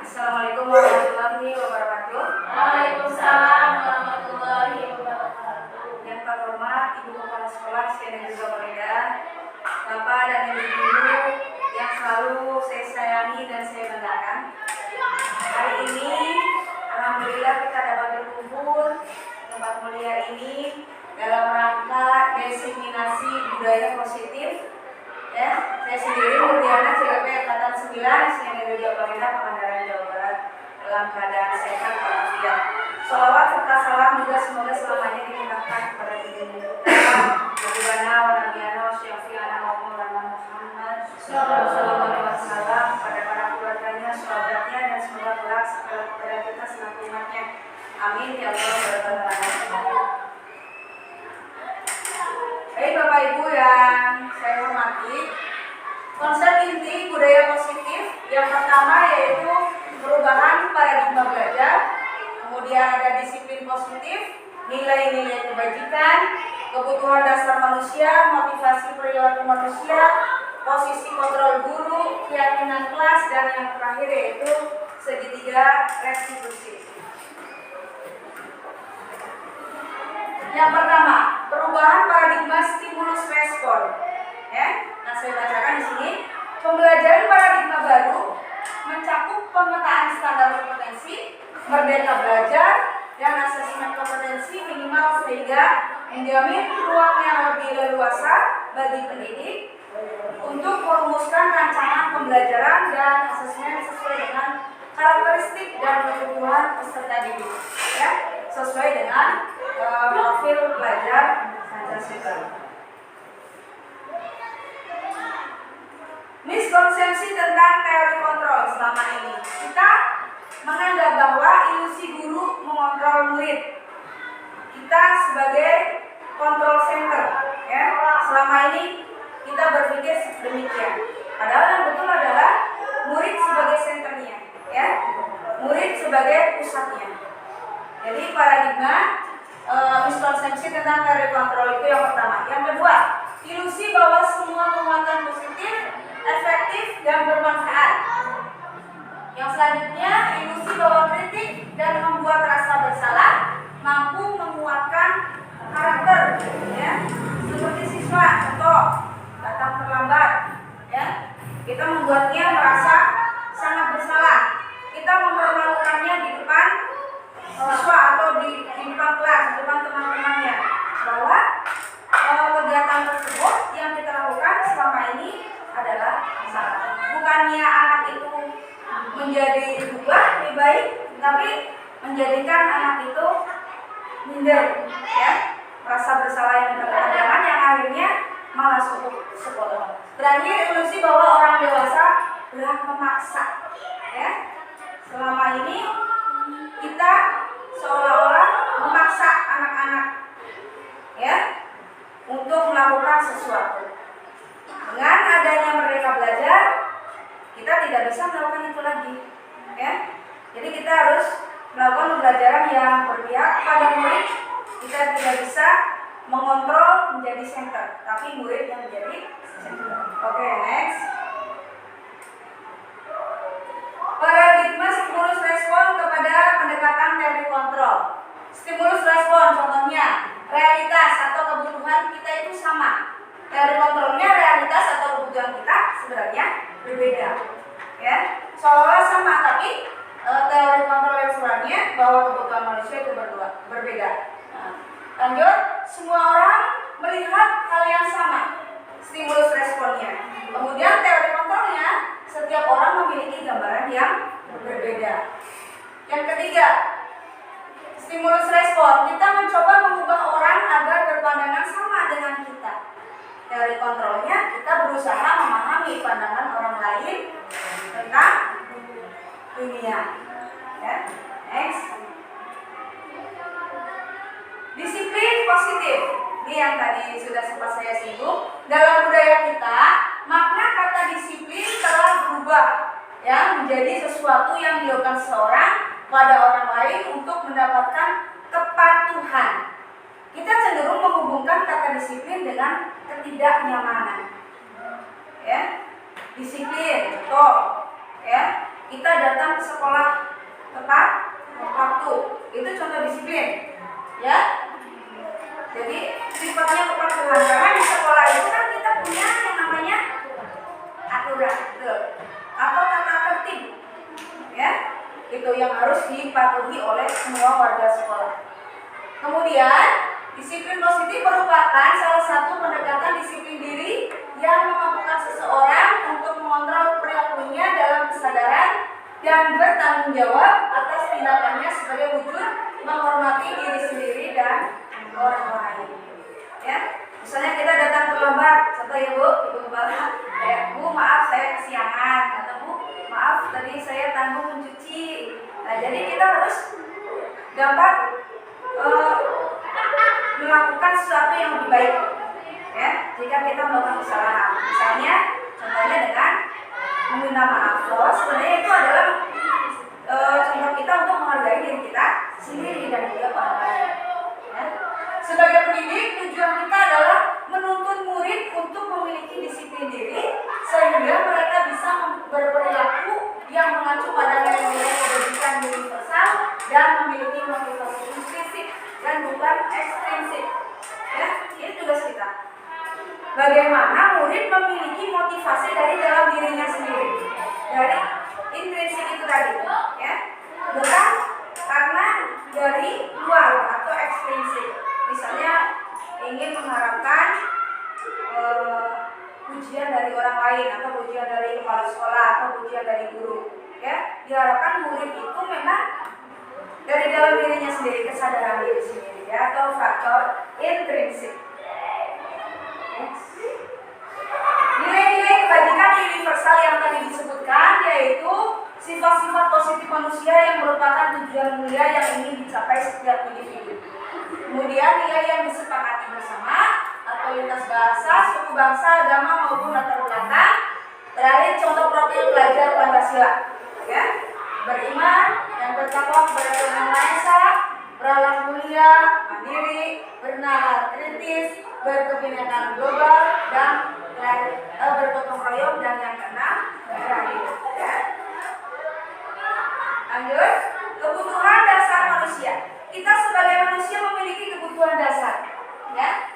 Assalamualaikum warahmatullahi wabarakatuh. Waalaikumsalam warahmatullahi wabarakatuh. Yang terhormat Ibu Kepala Sekolah dan juga Kolega, Bapak dan Ibu guru yang selalu saya sayangi dan saya banggakan. Hari ini, alhamdulillah kita dapat berkumpul di tempat mulia ini dalam rangka diseminasi budaya positif. Ya, saya sendiri Murdiana CLP Angkatan 9 SNM Negeri Pemerintah Pangandaran Jawa Barat dalam keadaan sehat walafiat. Sholawat serta salam juga semoga selamanya dilimpahkan kepada junjungan Nabiana wa Nabiyana wa Syafi'ana wa Maulana Muhammad sallallahu alaihi wasallam, pada para keluarganya, sahabatnya, dan semoga kelak kepada kita selaku umatnya. Amin ya Allah subhanahu wa ta'ala. Baik Bapak Ibu yang saya hormati, konsep inti budaya positif yang pertama yaitu perubahan paradigma belajar, kemudian ada disiplin positif, nilai-nilai kebajikan, kebutuhan dasar manusia, motivasi perilaku manusia, posisi kontrol guru, keyakinan kelas, dan yang terakhir yaitu segitiga restitusi. Yang pertama, perubahan paradigma stimulus respon. Ya, nah saya bacakan di sini. Pembelajaran paradigma baru mencakup pemetaan standar kompetensi, merdeka belajar, dan asesmen kompetensi minimal sehingga menjamin ruang yang lebih leluasa bagi pendidik untuk merumuskan rancangan pembelajaran dan asesmen sesuai dengan karakteristik dan kebutuhan peserta didik. Ya, sesuai dengan profil pelajar Pancasila. Miskonsepsi tentang teori kontrol selama ini. Kita menganggap bahwa ilusi guru mengontrol murid. Kita sebagai control center, ya. Selama ini kita berpikir demikian. Padahal yang betul adalah murid sebagai senternya, ya. Murid sebagai pusatnya. Jadi paradigma miskonsepsi tentang teori kontrol itu yang pertama. Yang kedua, ilusi bahwa semua penguatan positif, efektif, dan bermanfaat. Yang selanjutnya, ilusi bahwa kritik dan membuat rasa bersalah mampu menguatkan karakter, ya. Seperti siswa, contoh datang terlambat, ya. Kita membuatnya merasa sangat bersalah. Kita mempermalukannya di depan siswa atau di depan kelas, di depan teman-temannya, bahwa kegiatan tersebut yang kita lakukan selama ini adalah salah. Bukannya anak itu menjadi berubah lebih baik, tapi menjadikan anak itu minder, ya, merasa bersalah yang berkepanjangan yang akhirnya malas untuk sekolah. Terakhir, ilusi bahwa orang dewasa berhak memaksa, ya. Selama ini kita seolah-olah memaksa anak-anak, ya, untuk melakukan sesuatu. Dengan adanya merdeka belajar, kita tidak bisa melakukan itu lagi, ya. Jadi kita harus melakukan pembelajaran yang berpihak pada murid. Kita tidak bisa mengontrol menjadi center, tapi murid yang menjadi center. Oke, next. Paradigma stimulus respon kepada pendekatan teori kontrol. Stimulus respon, contohnya realitas atau kebutuhan kita itu sama. Teori kontrolnya realitas atau kebutuhan kita sebenarnya berbeda, ya. Seolah sama, tapi teori kontrol yang sebenarnya bahwa kebutuhan manusia itu berbeda. Nah, lanjut, semua orang melihat hal yang sama, stimulus responnya. Kemudian teori kontrolnya, setiap orang memiliki gambaran yang berbeda. Yang ketiga, stimulus respon, kita mencoba mengubah orang agar berpandangan sama dengan kita. Teori kontrolnya, kita berusaha memahami pandangan orang lain tentang dunia. Ya. Next. Disiplin positif. Ini yang tadi sudah sempat saya singgung. Dalam budaya kita, makna kata disiplin telah berubah, ya, menjadi sesuatu yang dilakukan seseorang pada orang lain untuk mendapatkan kepatuhan. Kita cenderung menghubungkan kata disiplin dengan ketidaknyamanan, ya. Disiplin, contoh, ya. kita datang ke sekolah tepat waktu. Itu contoh disiplin, ya. Jadi sifatnya kepatuhan, karena di sekolah itu kan kita punya yang namanya aturan, atau tata tertib, ya. Itu yang harus dipatuhi oleh semua warga sekolah. Kemudian disiplin positif merupakan salah satu pendekatan disiplin diri yang memampukan seseorang untuk mengontrol perilakunya dalam kesadaran dan bertanggung jawab atas tindakannya sebagai wujud menghormati diri sendiri dan orang lain. Ya, misalnya kita datang terlambat, contoh ya Bu, Ibu Kepala, Bu maaf saya kesiangan, atau Bu maaf tadi saya tanggung mencuci. Nah, jadi kita harus dapat melakukan sesuatu yang lebih baik, ya, jika kita melakukan kesalahan. Misalnya, contohnya dengan meminta maaf. Bahwa sebenarnya itu adalah contoh kita untuk menghargai diri kita sendiri dan juga orang lain. Ya. Sebagai pendidik, tujuan kita adalah menuntun murid untuk memiliki disiplin diri sehingga mereka bisa berperilaku yang mengacu pada nilai-nilai kebajikan universal dan memiliki motivasi intrinsik dan bukan ekstrinsik. Ya, ini tugas kita. Bagaimana murid memiliki motivasi dari dalam dirinya sendiri, dari intrinsik itu tadi, ya, bukan karena dari luar atau ekstrinsik. Misalnya ingin mengharapkan pujian dari orang lain atau pujian dari kepala sekolah atau pujian dari guru, ya, diharapkan murid itu memang dari dalam dirinya sendiri, kesadaran diri sendiri, ya, atau faktor intrinsik. Nilai-nilai kebajikan universal yang tadi disebutkan yaitu sifat-sifat positif manusia yang merupakan tujuan mulia yang ingin dicapai setiap individu. Kemudian nilai yang disepakati bersama atau lintas bahasa, suku bangsa, agama maupun latar belakang. Terakhir contoh profil pelajar Pancasila, ya, beriman dan bertakwa kepada Tuhan Yang Maha Esa, berakhlak mulia, mandiri, bernalar kritis, berkebinekaan global dan bergotong royong, dan yang keenam beradil. Ya. Lanjut, kebutuhan dasar manusia. Kita sebagai manusia memiliki kebutuhan dasar, ya.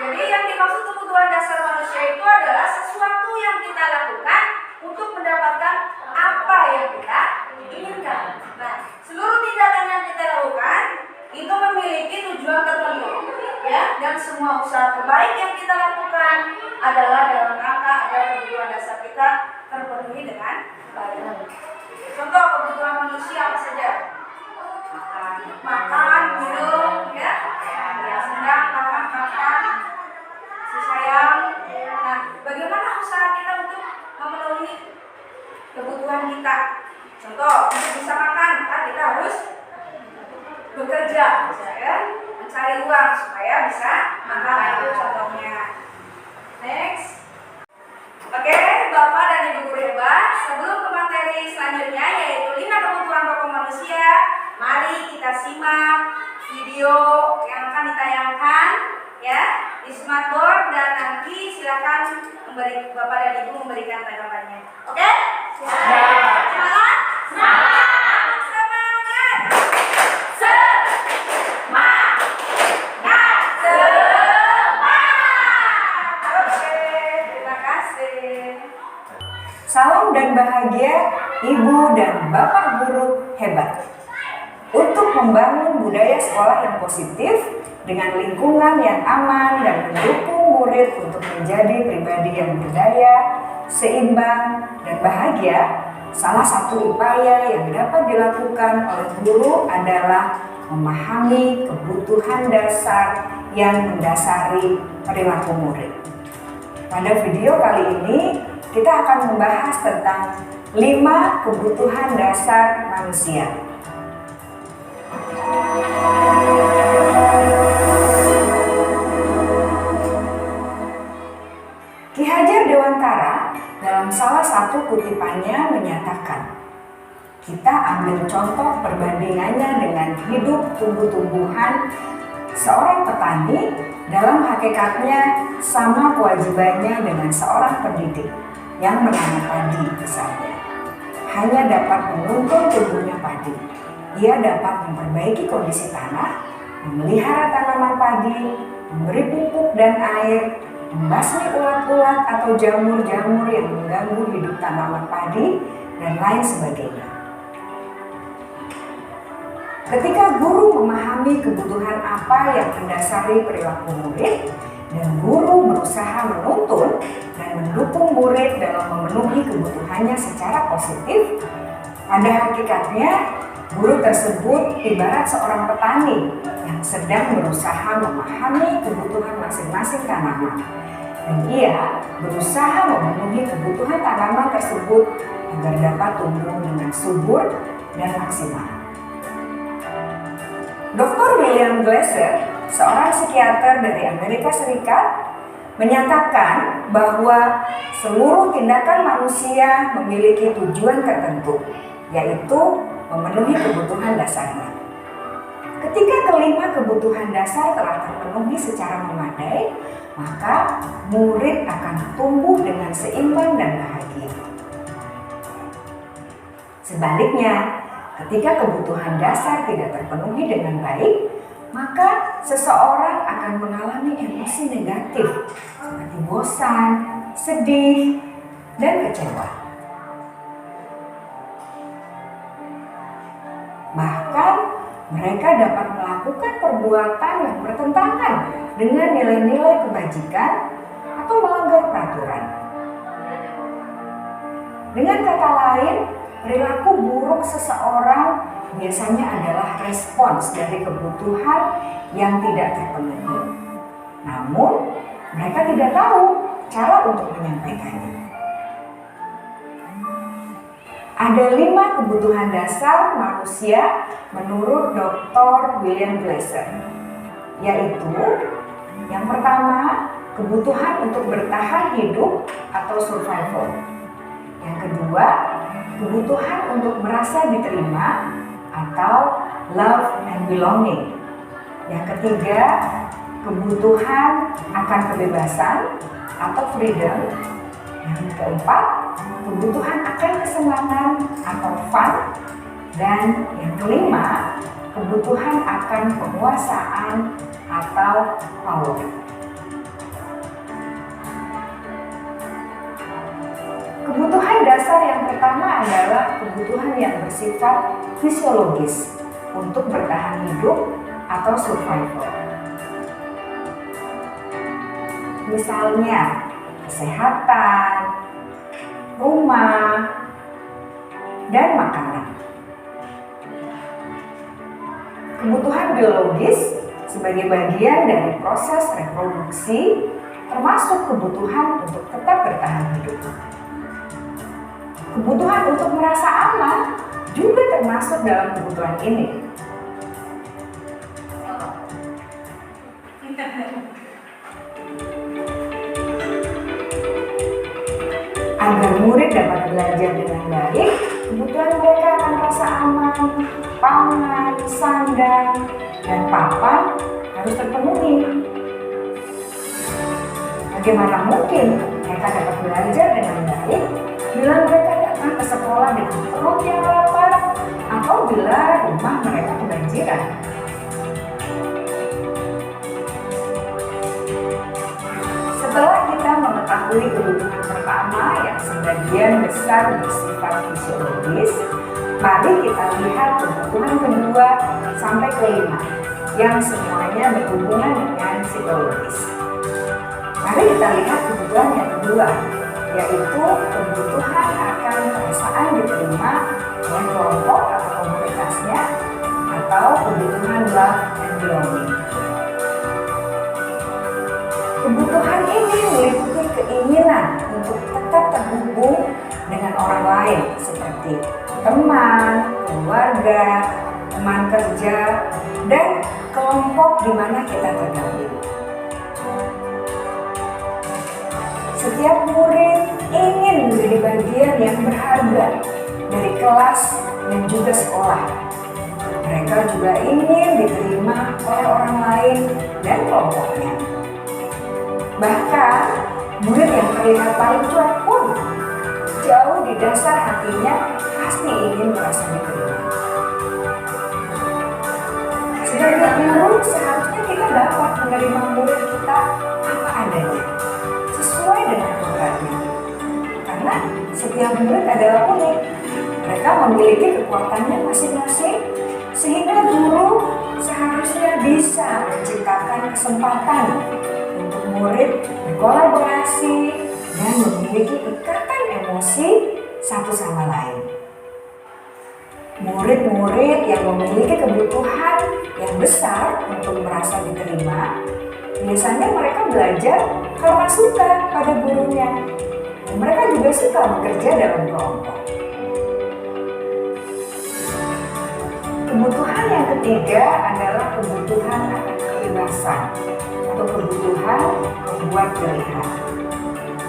Jadi yang dimaksud kebutuhan dasar manusia itu adalah sesuatu yang kita lakukan untuk mendapatkan apa yang kita inginkan. Nah, seluruh tindakan yang kita lakukan itu memiliki tujuan tertentu, ya, dan semua usaha terbaik yang kita lakukan adalah dalam rangka agar kebutuhan dasar kita terpenuhi dengan baik. Contoh kebutuhan manusia apa saja? Makan, minum, ya, sedang makan, sayang. Nah, bagaimana usaha kita untuk memenuhi kebutuhan kita? Contoh, untuk bisa makan, maka kita harus bekerja, ya, mencari uang supaya bisa makan. Itu contohnya. Next. Oke, Bapak dan Ibu guru hebat, sebelum ke materi selanjutnya yaitu 5 kebutuhan pokok manusia, mari kita simak video yang akan ditayangkan, ya, di smartboard, dan nanti silakan Bapak dan Ibu memberikan tanggapannya. Oke? Semangat? Semangat! Semangat! Semangat! Oke, terima kasih. Salam dan bahagia Ibu dan Bapak guru hebat. Untuk membangun budaya sekolah yang positif dengan lingkungan yang aman dan mendukung murid untuk menjadi pribadi yang berdaya, seimbang, dan bahagia, salah satu upaya yang dapat dilakukan oleh guru adalah memahami kebutuhan dasar yang mendasari perilaku murid. Pada video kali ini, kita akan membahas tentang 5 kebutuhan dasar manusia. Ki Hajar Dewantara dalam salah satu kutipannya menyatakan, kita ambil contoh perbandingannya dengan hidup tumbuh-tumbuhan. Seorang petani dalam hakikatnya sama kewajibannya dengan seorang pendidik yang menanam padi misalnya. hanya dapat menuntun tumbuhnya padi. Ia dapat memperbaiki kondisi tanah, memelihara tanaman padi, memberi pupuk dan air, membasmi ulat-ulat atau jamur-jamur yang mengganggu hidup tanaman padi, dan lain sebagainya. Ketika guru memahami kebutuhan apa yang mendasari perilaku murid, dan guru berusaha menuntun dan mendukung murid dalam memenuhi kebutuhannya secara positif, pada hakikatnya guru tersebut ibarat seorang petani yang sedang berusaha memahami kebutuhan masing-masing tanaman, dan ia berusaha memenuhi kebutuhan tanaman tersebut agar dapat tumbuh dengan subur dan maksimal. Dr. William Glasser, seorang psikiater dari Amerika Serikat, menyatakan bahwa seluruh tindakan manusia memiliki tujuan tertentu, yaitu memenuhi kebutuhan dasarnya. Ketika kelima kebutuhan dasar telah terpenuhi secara memadai, maka murid akan tumbuh dengan seimbang dan bahagia. Sebaliknya, ketika kebutuhan dasar tidak terpenuhi dengan baik, maka seseorang akan mengalami emosi negatif seperti bosan, sedih, dan kecewa. Bahkan mereka dapat melakukan perbuatan yang bertentangan dengan nilai-nilai kebajikan atau melanggar peraturan. Dengan kata lain, perilaku buruk seseorang biasanya adalah respons dari kebutuhan yang tidak terpenuhi. Namun, mereka tidak tahu cara untuk menyampaikannya. Ada 5 kebutuhan dasar manusia menurut Dr. William Glasser, yaitu yang pertama, kebutuhan untuk bertahan hidup atau survival. Yang kedua, kebutuhan untuk merasa diterima atau love and belonging. Yang ketiga, kebutuhan akan kebebasan atau freedom. Yang keempat, kebutuhan akan kesenangan atau fun. Dan yang kelima, kebutuhan akan penguasaan atau power. Kebutuhan dasar yang pertama adalah kebutuhan yang bersifat fisiologis untuk bertahan hidup atau survival. Misalnya, kesehatan, rumah, dan makanan. Kebutuhan biologis sebagai bagian dari proses reproduksi, termasuk kebutuhan untuk tetap bertahan hidup. Kebutuhan untuk merasa aman juga termasuk dalam kebutuhan ini. Agar murid dapat belajar dengan baik, kebutuhan mereka akan rasa aman, pangan, sandang, dan papan harus terpenuhi. Bagaimana mungkin mereka dapat belajar dengan baik bila mereka datang ke sekolah dengan perut yang lapar atau bila rumah mereka kebanjiran? Setelah kita mengetahui kebutuhan pertama yang sebagian besar bersifat fisiologis, mari kita lihat kebutuhan kedua sampai kelima yang semuanya berhubungan dengan psikologis. Mari kita lihat kebutuhan yang kedua, yaitu kebutuhan akan perasaan diterima oleh kelompok atau komunitasnya, atau kebutuhan love and belonging. Kebutuhan ini meliputi keinginan untuk tetap terhubung dengan orang lain seperti teman, keluarga, teman kerja, dan kelompok di mana kita tergabung. Setiap murid ingin menjadi bagian yang berharga dari kelas dan juga sekolah. Mereka juga ingin diterima oleh orang lain dan kelompoknya. Bahkan, murid yang terlihat paling cuek pun jauh di dasar hatinya pasti ingin merasa diterima. Sebagai guru, seharusnya kita dapat menerima murid kita apa adanya, sesuai dengan kodratnya. Karena setiap murid adalah unik, mereka memiliki kekuatannya masing-masing, sehingga guru seharusnya bisa menciptakan kesempatan untuk murid berkolaborasi dan memiliki ikatan emosi satu sama lain. Murid-murid yang memiliki kebutuhan yang besar untuk merasa diterima, biasanya mereka belajar karena suka pada gurunya. Dan mereka juga suka bekerja dalam kelompok. Kebutuhan yang ketiga adalah kebutuhan akan kebebasan atau kebutuhan membuat pilihan.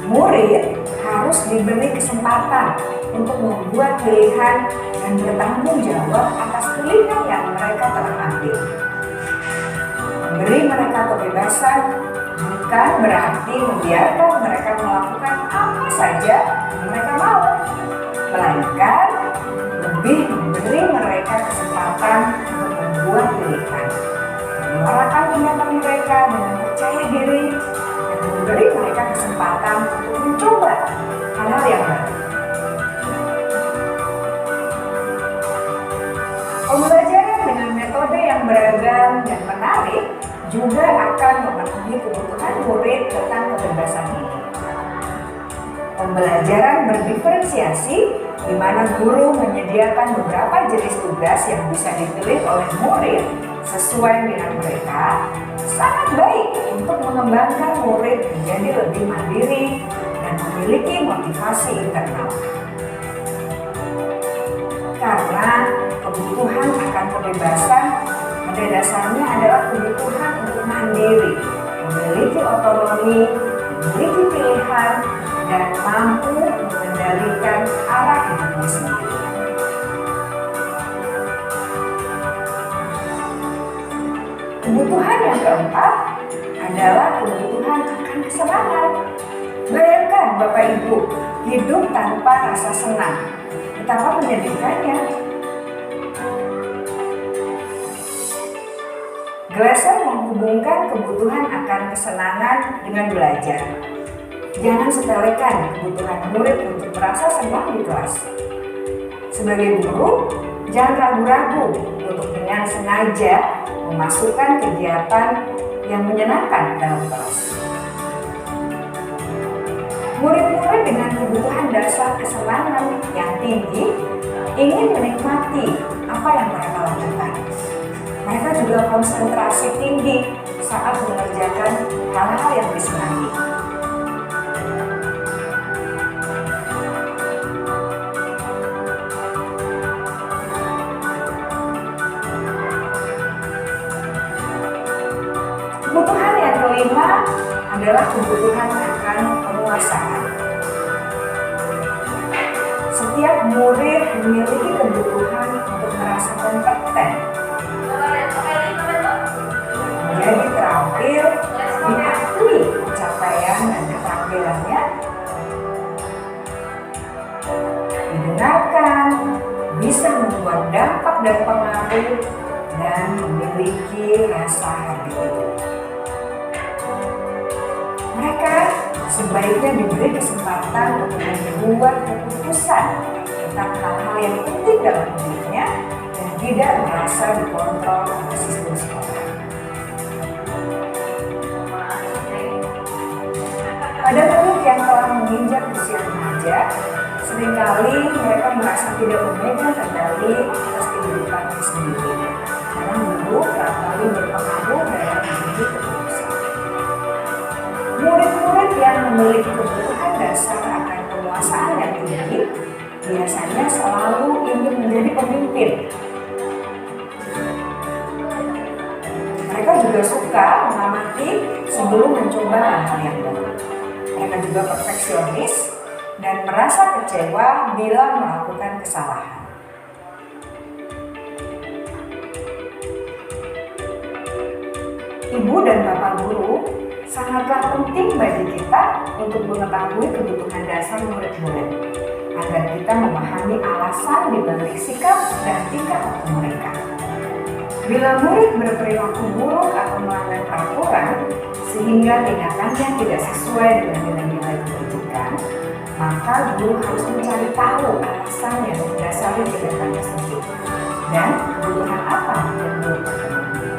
Murid harus diberi kesempatan untuk membuat pilihan dan bertanggung jawab atas pilihan yang mereka telah ambil. Memberi mereka kebebasan bukan berarti membiarkan mereka melakukan apa saja yang mereka mau, melainkan lebih memberi mereka kesempatan untuk membuat pilihan, menyuarakan pendapat mereka dengan percaya diri, dan memberi mereka kesempatan untuk mencoba hal-hal yang baru. Pembelajaran dengan metode yang beragam dan menarik juga akan memenuhi kebutuhan murid tentang kebebasan ini. Pembelajaran berdiferensiasi, di mana guru menyediakan beberapa jenis tugas yang bisa dipilih oleh murid sesuai dengan mereka, sangat baik untuk mengembangkan murid menjadi lebih mandiri dan memiliki motivasi internal. Karena kebutuhan akan kebebasan pada dasarnya adalah kebutuhan untuk mandiri, memiliki otonomi, memiliki pilihan, dan mampu mengendalikan arah hidupnya sendiri. Kebutuhan yang keempat adalah kebutuhan akan kesenangan. Bayangkan Bapak Ibu hidup tanpa rasa senang, betapa menyedihkannya. Glasser menghubungkan kebutuhan akan kesenangan dengan belajar. Jangan sepelekan kebutuhan murid untuk merasa senang di kelas. Sebagai guru, jangan ragu-ragu untuk dengan sengaja memasukkan kegiatan yang menyenangkan dalam kelas. Murid-murid dengan kebutuhan dasar kesenangan yang tinggi ingin menikmati apa yang mereka lakukan. Mereka juga konsentrasi tinggi saat mengerjakan hal-hal yang disenangi. Kebutuhan yang kelima adalah kebutuhan akan penguasaan. Setiap murid memiliki kebutuhan untuk merasa kompeten, menjadi terampil, diakui pencapaian dan keterampilannya, didengarkan, bisa membuat dampak dan pengaruh, dan memiliki rasa harga diri. Mereka sebaiknya diberi kesempatan untuk membuat keputusan tentang hal-hal yang penting dalam hidupnya dan tidak merasa dikontrol oleh sistem sekolah. Pada murid yang telah menginjak usia remaja, seringkali mereka merasa tidak memegang kendali atas kehidupannya sendiri, karena guru kerap kali berpengaruh dalam mengambil keputusan. Murid-murid yang memiliki kebutuhan dasar akan penguasaan yang tinggi biasanya selalu ingin menjadi pemimpin. Mereka juga suka mengamati sebelum mencoba hal-hal yang baru. Mereka juga perfeksionis dan merasa kecewa bila melakukan kesalahan. Ibu dan Bapak guru sangatlah penting bagi kita untuk mengetahui kebutuhan dasar murid-murid. agar kita memahami alasan di balik sikap dan tingkah laku mereka. Bila murid berperilaku buruk atau melanggar peraturan sehingga tindakannya tidak sesuai dengan nilai-nilai kebajikan, maka guru harus mencari tahu alasan yang mendasari tindakan tersebut dan kebutuhan apa yang guru penuhi.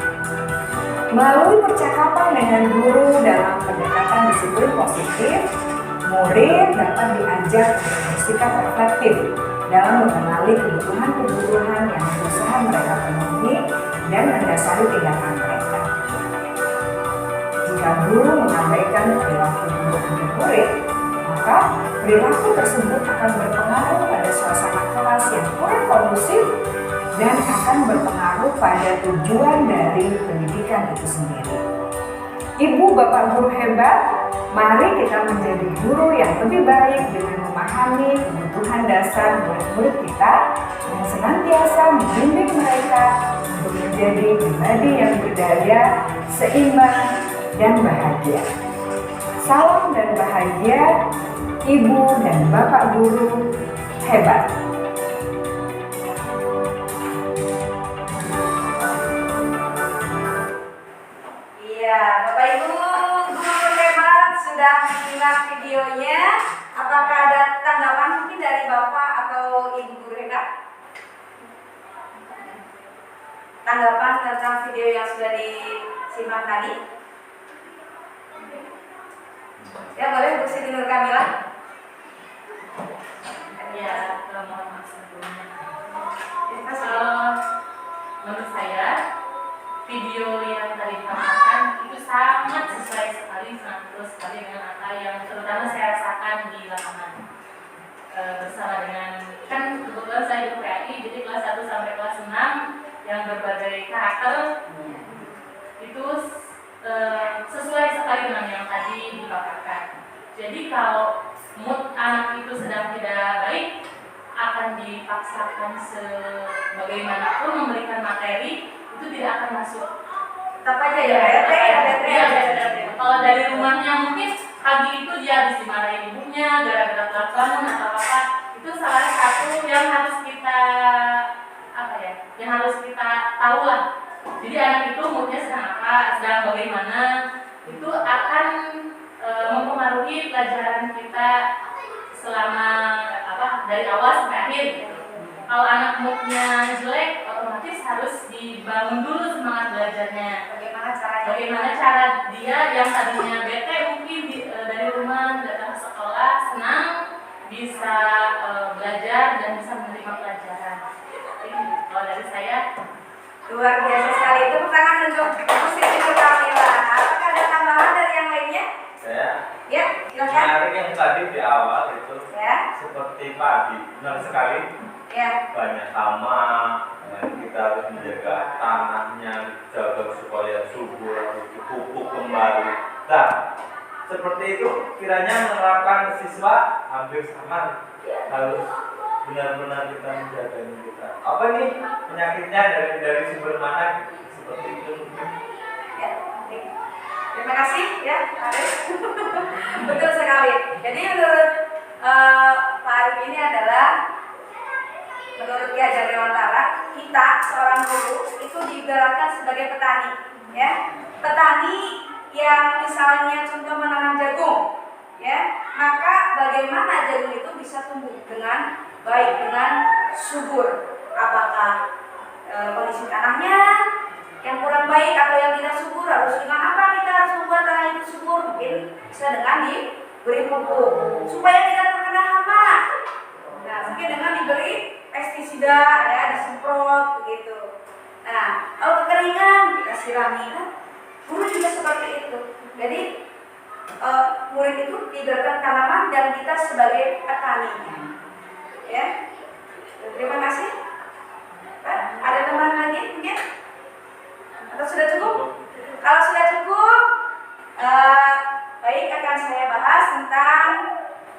Melalui percakapan dengan guru dalam pendekatan disiplin positif, murid dapat diajak untuk bersikap reflektif dalam mengenali kebutuhan-kebutuhan yang berusaha mereka penuhi dan mendasari tindakan mereka. Jika guru mengabaikan perilaku buruk murid, maka perilaku tersebut akan berpengaruh pada suasana kelas yang kurang kondusif dan akan berpengaruh pada tujuan dari pendidikan itu sendiri. Ibu bapak guru hebat, mari kita menjadi guru yang lebih baik dengan memahami kebutuhan dasar murid-murid kita dan senantiasa membimbing mereka untuk menjadi pribadi yang berdaya, seimbang, dan bahagia. Salam dan bahagia, Ibu dan Bapak Guru hebat. Iya, Bapak Ibu guru hebat sudah menyimak videonya. Apakah ada tanggapan mungkin dari Bapak atau Ibu guru hebat? Tanggapan tentang video yang sudah disimak tadi? Ya, boleh Bu Siti Nur Kamila. Ya, mohon maaf sebelumnya. Terima kasih. Menurut saya, video yang tadi ditampilkan itu sangat sesuai sekali, sangat terus sekali dengan apa yang terutama saya rasakan di lapangan. Bersama dengan, kan kebetulan saya di PAI, jadi kelas 1 sampai kelas 6 yang berbagai karakter itu sesuai sekali dengan yang tadi dipaparkan. Jadi kalau mood anak itu sedang tidak baik, akan dipaksakan sebagaimanapun memberikan materi itu tidak akan masuk. Tetap aja ya, bete ya. Kalau dari rumahnya mungkin pagi itu dia habis dimarahin ibunya gara-gara telat bangun atau apa, itu salah satu yang harus kita yang harus kita tahu lah. Jadi anak itu moodnya sedang apa, sedang bagaimana, itu akan mempengaruhi pelajaran kita selama dari awal sampai akhir. Kalau anak moodnya jelek, otomatis harus dibangun dulu semangat belajarnya. Bagaimana cara dia yang tadinya bete mungkin dari rumah datang ke sekolah senang bisa belajar dan bisa menerima pelajaran. Jadi, kalau dari saya Luar biasa sekali. Itu tangan untuk Bu Siti Nur Kamila. Apakah ada tambahan dari yang lainnya? Saya Ya, silakan. menarik yang tadi di awal itu Ya, seperti padi, benar sekali. ya. Banyak hama, dan kita harus menjaga tanahnya, jaga supaya subur, harus dipupuk kembali. Nah, seperti itu kiranya menerapkan siswa hampir sama, harus benar-benar kita menjaga kita. Apa nih penyakitnya dari sumber mana? Seperti itu. Ya, oke. Terima kasih ya, Arif. Betul sekali. Jadi menurut Pak Arif ini adalah menurut Ki Hajar Dewantara, kita seorang guru itu diibaratkan sebagai petani, ya. Petani yang misalnya contoh menanam jagung, ya, maka bagaimana jagung itu bisa tumbuh dengan baik, dengan subur? Apakah kondisi tanahnya yang kurang baik atau yang tidak subur? Harus dengan apa kita harus membuat tanah itu subur? Mungkin bisa dengan diberi pupuk supaya tidak terkena hama. Nah, mungkin dengan diberi pestisida, ya, disemprot begitu. Nah, kalau kekeringan kita sirami, kan? Guru juga seperti itu. Jadi murid itu diberikan tanaman dan kita sebagai petaninya. Ya, terima kasih. Pak, ada tambahan lagi mungkin? Atau sudah cukup? Kalau sudah cukup, baik akan saya bahas tentang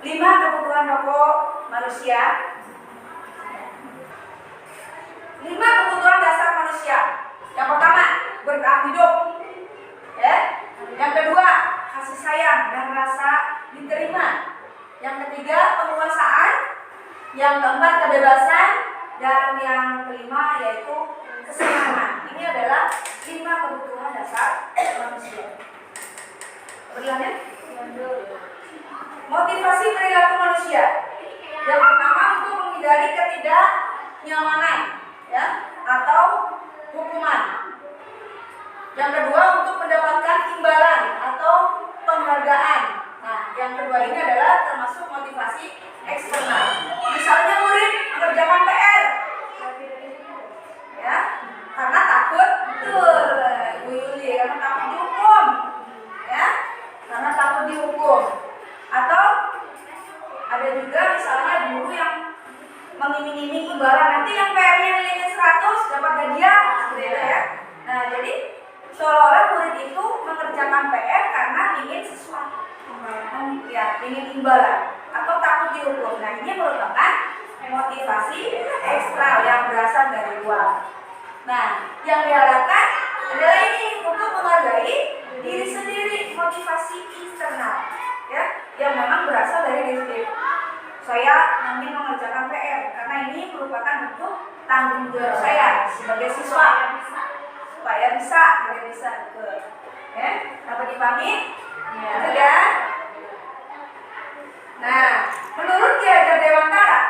5 kebutuhan pokok manusia. 5 kebutuhan dasar manusia. Yang pertama, bertahan hidup. Ya. Yang kedua, kasih sayang dan rasa diterima. Yang ketiga, penguasaan. ini adalah 5 kebutuhan dasar manusia. Berlanjut. Motivasi perilaku manusia. Yang pertama untuk menghindari ketidaknyamanan, ya, atau hukuman. Yang kedua untuk mendapatkan imbalan atau penghargaan. Nah, yang kedua ini adalah termasuk motivasi eksternal. Misalnya murid mengerjakan PR, ya, karena takut, betul, Ibu Yuli, karena takut dihukum, ya, karena takut dihukum. Atau ada juga misalnya guru yang mengiming-iming imbalan, nanti yang PR-nya nilainya 100 dapat hadiah, seperti itu ya. Nah, jadi seolah-olah murid itu mengerjakan PR karena ingin sesuatu, ya, ingin imbalan atau takut dihukum. Nah, ini merupakan motivasi ekstra yang berasal dari luar. Nah, yang diharapkan adalah ini untuk menghargai diri sendiri, motivasi internal, ya, yang memang berasal dari diri sendiri. Saya ingin mengerjakan PR karena ini merupakan bentuk tanggung jawab saya sebagai siswa supaya bisa ke, ya, dapat dipahami, ya. Nah, menurut Ki Hajar Dewantara,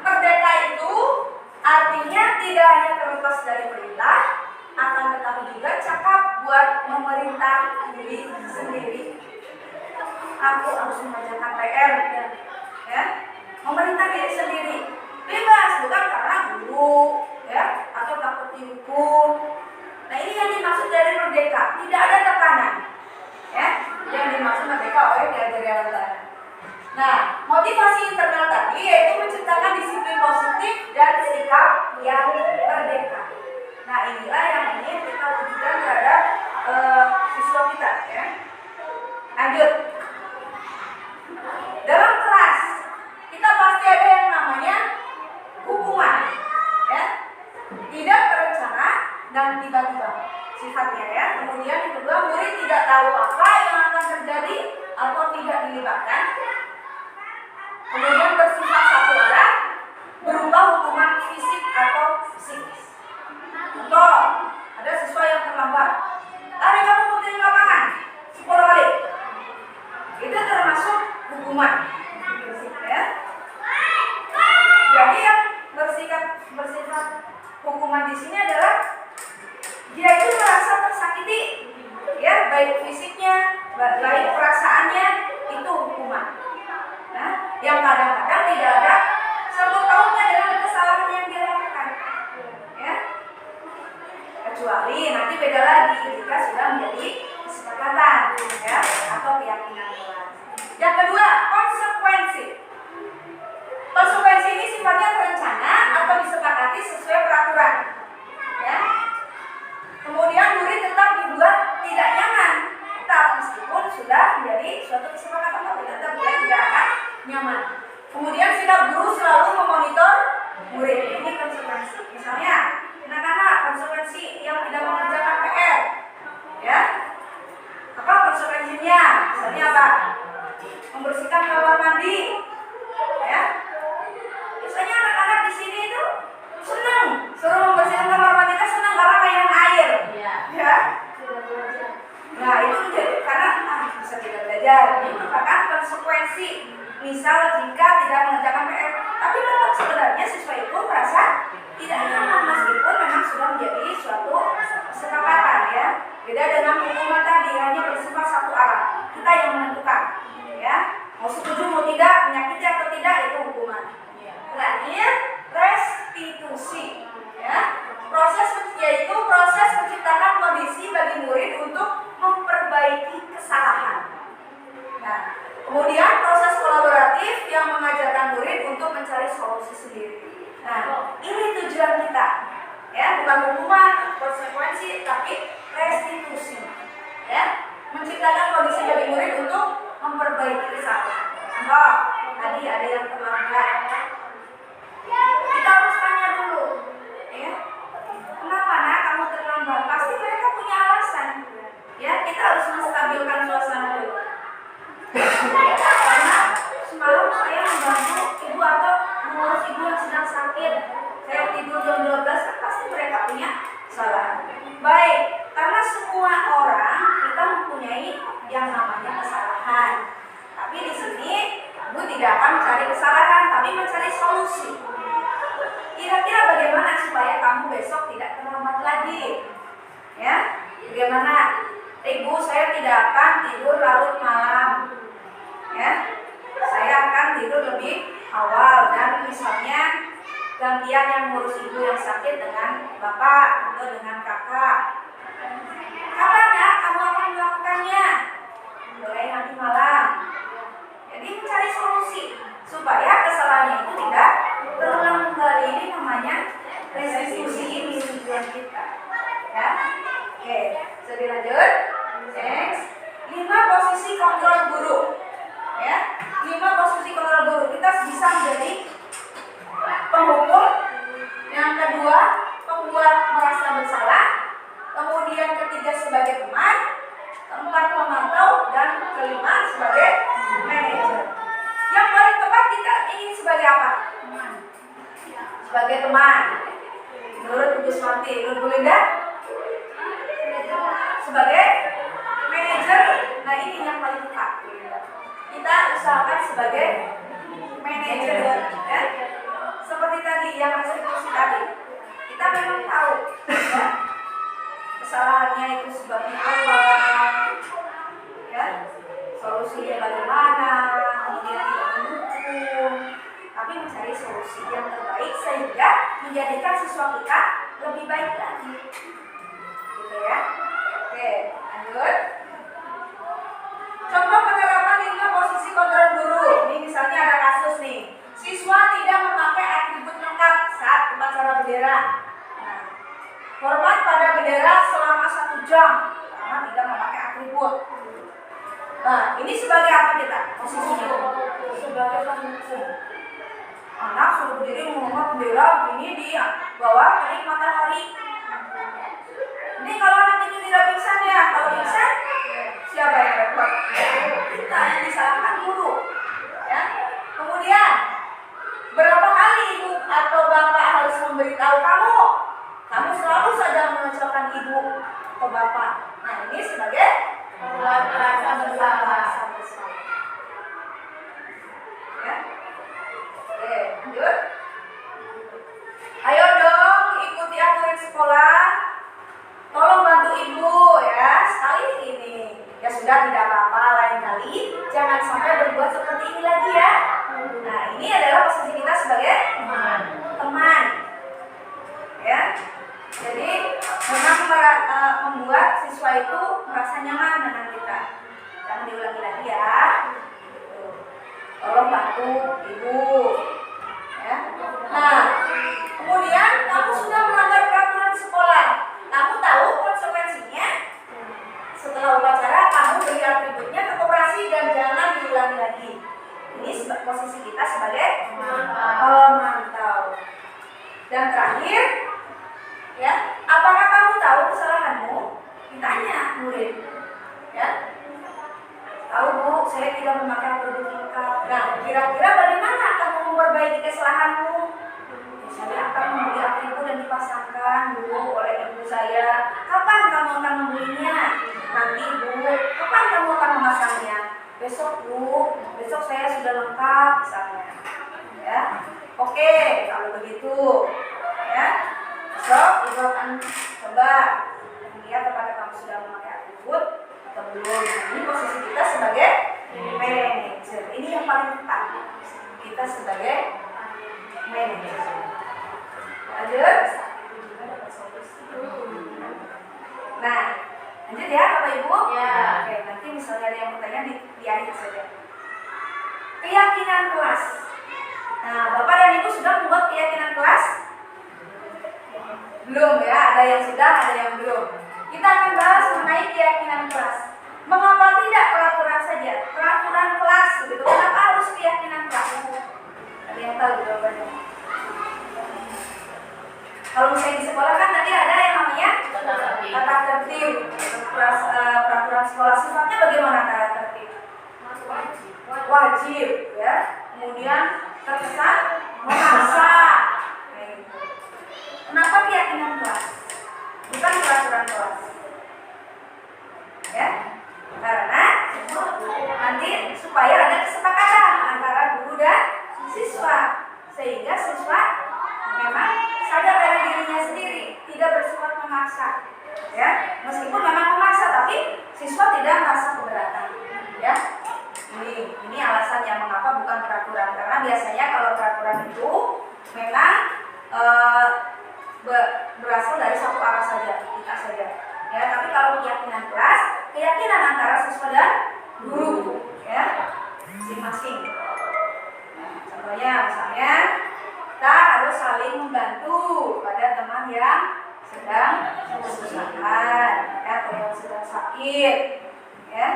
merdeka itu artinya tidak hanya terlepas dari perintah, akan tetapi juga cakap buat memerintah diri sendiri. Aku harus mengerjakan PR, ya, memerintah diri sendiri, bebas, bukan karena guru, ya, atau takut dihukum. Nah, ini yang dimaksud dari merdeka, tidak ada tekanan, ya, yang dimaksud merdeka oleh Ki Hajar Dewantara. Nah, motivasi internal tadi yaitu menciptakan disiplin positif dan sikap yang merdeka. Nah, inilah yang ingin kita wujudkan terhadap siswa kita, ya. Lanjut. Dalam kelas kita pasti ada yang namanya hukuman, ya, tidak terencana dan tiba-tiba sifatnya, ya. Kemudian yang kedua, murid tidak tahu apa yang akan terjadi atau tidak dilibatkan. Kemudian bersifat satu arah, berupa hukuman fisik atau psikis. Contoh, ada siswa yang terlambat, lari kamu puting lapangan 10 kali. Itu termasuk hukuman, ya. Jadi yang bersifat hukuman di sini adalah dia itu merasa tersakiti, ya, baik fisiknya, baik perasaannya, itu hukuman. Nah, yang kadang-kadang tidak ada sangkut pautnya dengan kesalahan yang dia lakukan, ya. Kecuali nanti beda lagi jika sudah menjadi kesepakatan, ya, atau keyakinan kelas. Yang kedua, konsekuensi. Konsekuensi ini sifatnya terencana atau disepakati sesuai peraturan, ya. Kemudian murid tetap dibuat tidak nyaman, meskipun sudah menjadi suatu kesepakatan, tapi tetap dia tidak akan nyaman. Kemudian sikap guru selalu memonitor murid. Ini konsekuensi. Misalnya, anak-anak, konsekuensi yang tidak mengerjakan PR, ya. Apa konsekuensinya? Misalnya apa? Membersihkan kamar mandi, ya. Biasanya anak-anak di sini itu senang suruh membersihkan kamar mandi, kan senang karena mainan air, ya. Nah, itu karena bisa tidak belajar. Ini merupakan konsekuensi. Misal jika tidak mengerjakan PR, tapi tetap sebenarnya siswa itu merasa tidak nyaman meskipun memang sudah menjadi suatu kesepakatan, ya. Beda dengan hukuman tadi, hanya bersifat satu arah. Kita yang menentukan, ya. Mau setuju mau tidak, menyakiti atau tidak, itu hukuman. Terakhir, restitusi, ya. Yaitu proses menciptakan kondisi bagi murid untuk memperbaiki kesalahan. Nah, kemudian proses kolaboratif yang mengajarkan murid untuk mencari solusi sendiri. Nah, ini tujuan kita, ya, bukan hukuman, konsekuensi, tapi restitusi, ya, menciptakan kondisi bagi murid untuk memperbaiki kesalahan. Contoh, tadi ada yang terlambat, kita harus tanya dulu, ya, kenapa nak kamu terlambat? Pasti mereka punya alasan, ya. Kita harus menstabilkan suasana dulu. Karena semalam saya membantu ibu atau mengurus ibu yang sedang sakit, saya tidur jam 12, kan pasti mereka punya kesalahan. besok tidak terlambat lagi. Ya, bagaimana? Ibu, saya tidak akan tidur larut malam. Ya, saya akan tidur lebih awal dan misalnya gantian yang ngurus ibu yang sakit dengan bapak atau dengan kakak. Kapan ya kamu akan melakukannya? Mulai nanti malam. Jadi mencari solusi supaya kesalahannya itu tidak terulang kembali. Ini namanya restitusi ini tujuan kita. Ya, oke, bisa dilanjut. Next, 5 posisi kontrol guru. Ya, 5 posisi kontrol guru. Kita bisa menjadi penghukum. Yang kedua, pembuat merasa bersalah. Kemudian ketiga sebagai teman. Keempat memantau dan kelima sebagai manajer. Yang paling tepat kita ingin sebagai apa? Sebagai teman. Menurut Ibu Sumarti, menurut Bu Linda? Sebagai manajer. Nah ini yang paling tepat. Kita usahakan sebagai manajer. Ya? Seperti tadi yang restitusi tadi. Kita memang tahu. Ya? Kesalahannya itu sebabnya apa, ya, solusinya bagaimana, kemudian tidak mendukung, tapi mencari solusi yang terbaik sehingga menjadikan siswa kita lebih baik lagi, gitu ya. Oke, lanjut. Contoh penerapan 5 posisi kontrol guru. Ini misalnya ada kasus nih, siswa tidak memakai atribut lengkap saat upacara bendera. Hormat pada bendera selama 1 jam karena tidak memakai atribut. Nah, ini sebagai apa kita? Posisinya sebagai penghukum. Anak suruh berdiri menghormat bendera ini di bawah terik matahari. Ini kalau anak itu tidak pingsan ya, kalau pingsan siapa yang repot? Kita yang disalahkan guru. Ya. Kemudian berapa kali ibu atau bapak harus memberitahu kamu? Kamu selalu saja mengecewakan ibu atau bapak. Nah ini sebagai pembuat merasa bersalah. Ya. Oke, lanjut. Ayo dong ikuti aturan sekolah. Tolong bantu ibu ya. Sekali ini. Ya sudah tidak apa-apa, lain kali jangan sampai berbuat seperti ini lagi ya. Nah ini adalah posisi kita sebagai teman. Ya. Jadi memang membuat siswa itu merasa nyaman dengan kita. Jangan diulangi lagi ya. Tolong bantu ibu. Ya. Nah, kemudian kamu sudah melanggar peraturan sekolah. Kamu tahu konsekuensinya. Setelah upacara kamu beri atributnya ke koperasi dan jangan diulangi lagi. Ini posisi kita sebagai pemantau. Dan terakhir, ya, apakah kamu tahu kesalahanmu? Ditanya murid. Ya, tahu bu, saya tidak memakai atribut lengkap. Nah, kira-kira bagaimana kamu memperbaiki kesalahanmu? Saya akan membeli atribut dan dipasangkan bu oleh ibu saya. Kapan kamu akan membelinya? Nanti bu. Kapan kamu akan memasangnya? Besok bu. Besok saya sudah lengkap misalnya. Ya, oke, kalau begitu, ya. Besok ibu akan coba melihat apakah kamu sudah memakai atribut atau belum. Ini posisi kita sebagai manajer. Ini yang paling tepat. Kita sebagai manajer. Lanjut. Nah, lanjut ya Bapak Ibu. Ya. Oke, nanti misalnya ada yang bertanya di akhir saja. Keyakinan kelas. Nah, Bapak dan Ibu sudah membuat keyakinan kelas? Belum ya, ada yang sudah, ada yang belum. Kita akan bahas mengenai keyakinan kelas. Mengapa tidak peraturan saja? Peraturan kelas, begitu. Kenapa harus keyakinan kelas? Ada yang tahu jawabannya? Kalau misalnya di sekolah kan tadi ada yang namanya tata tertib. Peraturan sekolah sifatnya bagaimana tata tertib? Wajib, ya. Kemudian terkesan memaksa. Kenapa keyakinan kelas? Bukan peraturan kelas. Ya, karena nanti supaya ada kesepakatan antara guru dan siswa, sehingga siswa memang sadar dari dirinya sendiri Ya, meskipun memang memaksa, tapi siswa tidak merasa keberatan. Ya, ini alasan yang mengapa bukan peraturan, karena biasanya kalau peraturan itu memang berasal dari satu arah saja, kita saja. Ya, tapi kalau keyakinan kelas, keyakinan antara siswa dan guru, ya, masing-masing. Nah, contohnya misalnya kita harus saling membantu pada teman yang sedang kesusahan, ya, atau yang sedang sakit, ya.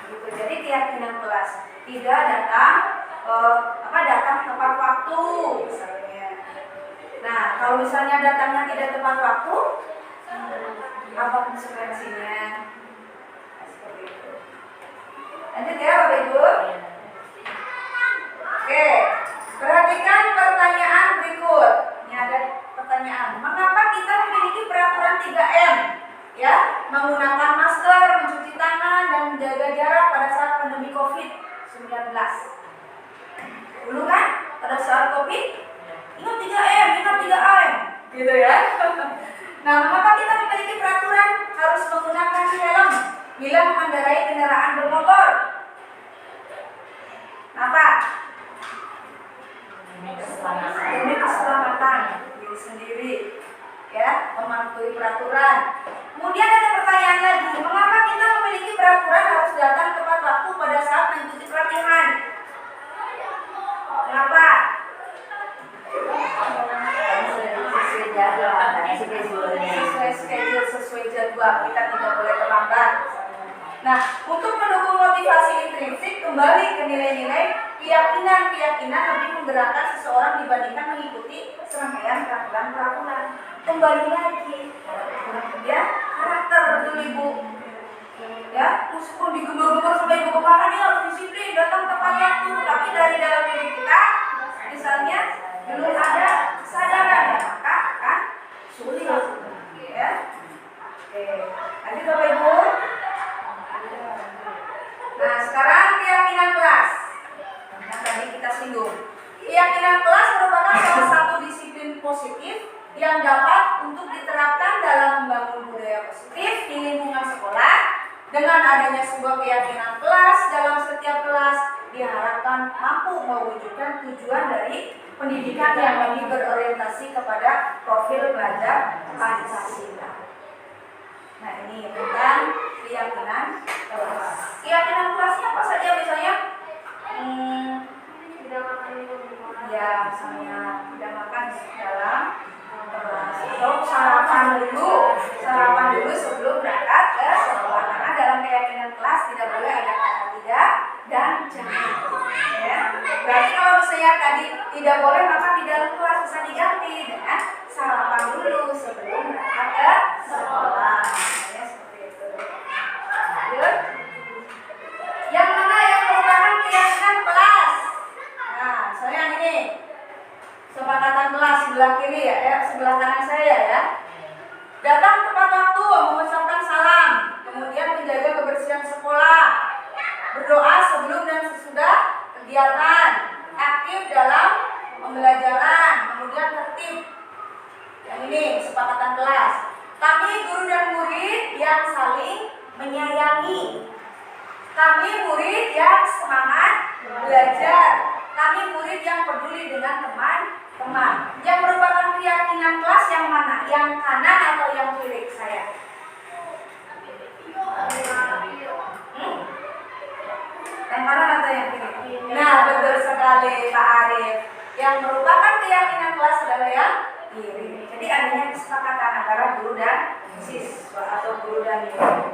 Gitu. Jadi keyakinan kelas tidak datang datang tepat waktu misalnya. Nah, kalau misalnya datangnya tidak tepat waktu, apa konsekuensinya? Nah, seperti itu. Lanjut ya Bapak Ibu. Oke, perhatikan pertanyaan berikut. Ini ada pertanyaan. Mengapa kita memiliki peraturan 3M? Ya, menggunakan masker, mencuci tangan, dan menjaga jarak pada saat pandemi COVID-19. Dulu kan, pada saat COVID, ingat 3M, ingat 3M, gitu ya. Nah, mengapa kita memiliki peraturan harus menggunakan helm bila mengendarai kendaraan bermotor? Kenapa? Demi keselamatan diri sendiri, ya, mematuhi peraturan. Kemudian ada pertanyaan lagi, mengapa kita memiliki peraturan harus datang tepat waktu pada saat mengikuti pelatihan? Kenapa? Sesuai jadwal, kita tidak boleh terlambat. Nah, untuk mendukung motivasi intrinsik, kembali ke nilai-nilai keyakinan lebih menggerakkan seseorang dibandingkan mengikuti serangkaian peraturan. Kembali lagi, ya, karakter betul Ibu. Ya, meskipun digembur-gembur sampai ibu kepala dia harus disiplin, datang tepat waktu, tapi dari dalam diri kita, misalnya belum ada kesadaran, ya, maka akan sulit. Ya. Oke, lanjut Bapak Ibu. Nah, sekarang keyakinan kelas yang tadi kita singgung. Keyakinan kelas merupakan salah satu disiplin positif yang dapat untuk diterapkan dalam membangun budaya positif di lingkungan sekolah. Dengan adanya sebuah keyakinan kelas dalam setiap kelas, diharapkan mampu mewujudkan tujuan dari pendidikan yang lebih berorientasi kepada profil belajar Pancasila. Nah, ini tentang keyakinan kelas. Keyakinan kelasnya apa saja? Misalnya ya, misalnya tidak makan dalam kelas, atau sarapan dulu sebelum berangkat ke sekolah. Karena dalam keyakinan kelas tidak boleh ada kata tidak dan jangan. Ya. Berarti kalau misalnya tadi tidak boleh makan di dalam kelas, bisa diganti dengan sarapan dulu sebelum berangkat ke sekolah. Ya, seperti itu. Lanjut. Yang mana yang merupakan keyakinan kelas? Nah, misalnya ini kesepakatan kelas sebelah kiri ya, sebelah kanan saya ya. Datang tepat waktu, mengucapkan salam, kemudian menjaga kebersihan sekolah, berdoa sebelum dan sesudah kegiatan, aktif dalam pembelajaran, kemudian tertib. Yang ini kesepakatan kelas. Kami guru dan murid yang saling menyayangi. Kami murid yang semangat belajar. Kami murid yang peduli dengan teman-teman. Yang merupakan keyakinan kelas yang mana? Yang kanan atau yang kiri saya? Yang kanan atau yang kiri? Nah, betul sekali Pak Arif. Yang merupakan keyakinan kelas adalah yang kiri. Jadi adanya kesepakatan antara guru dan siswa atau guru dan murid.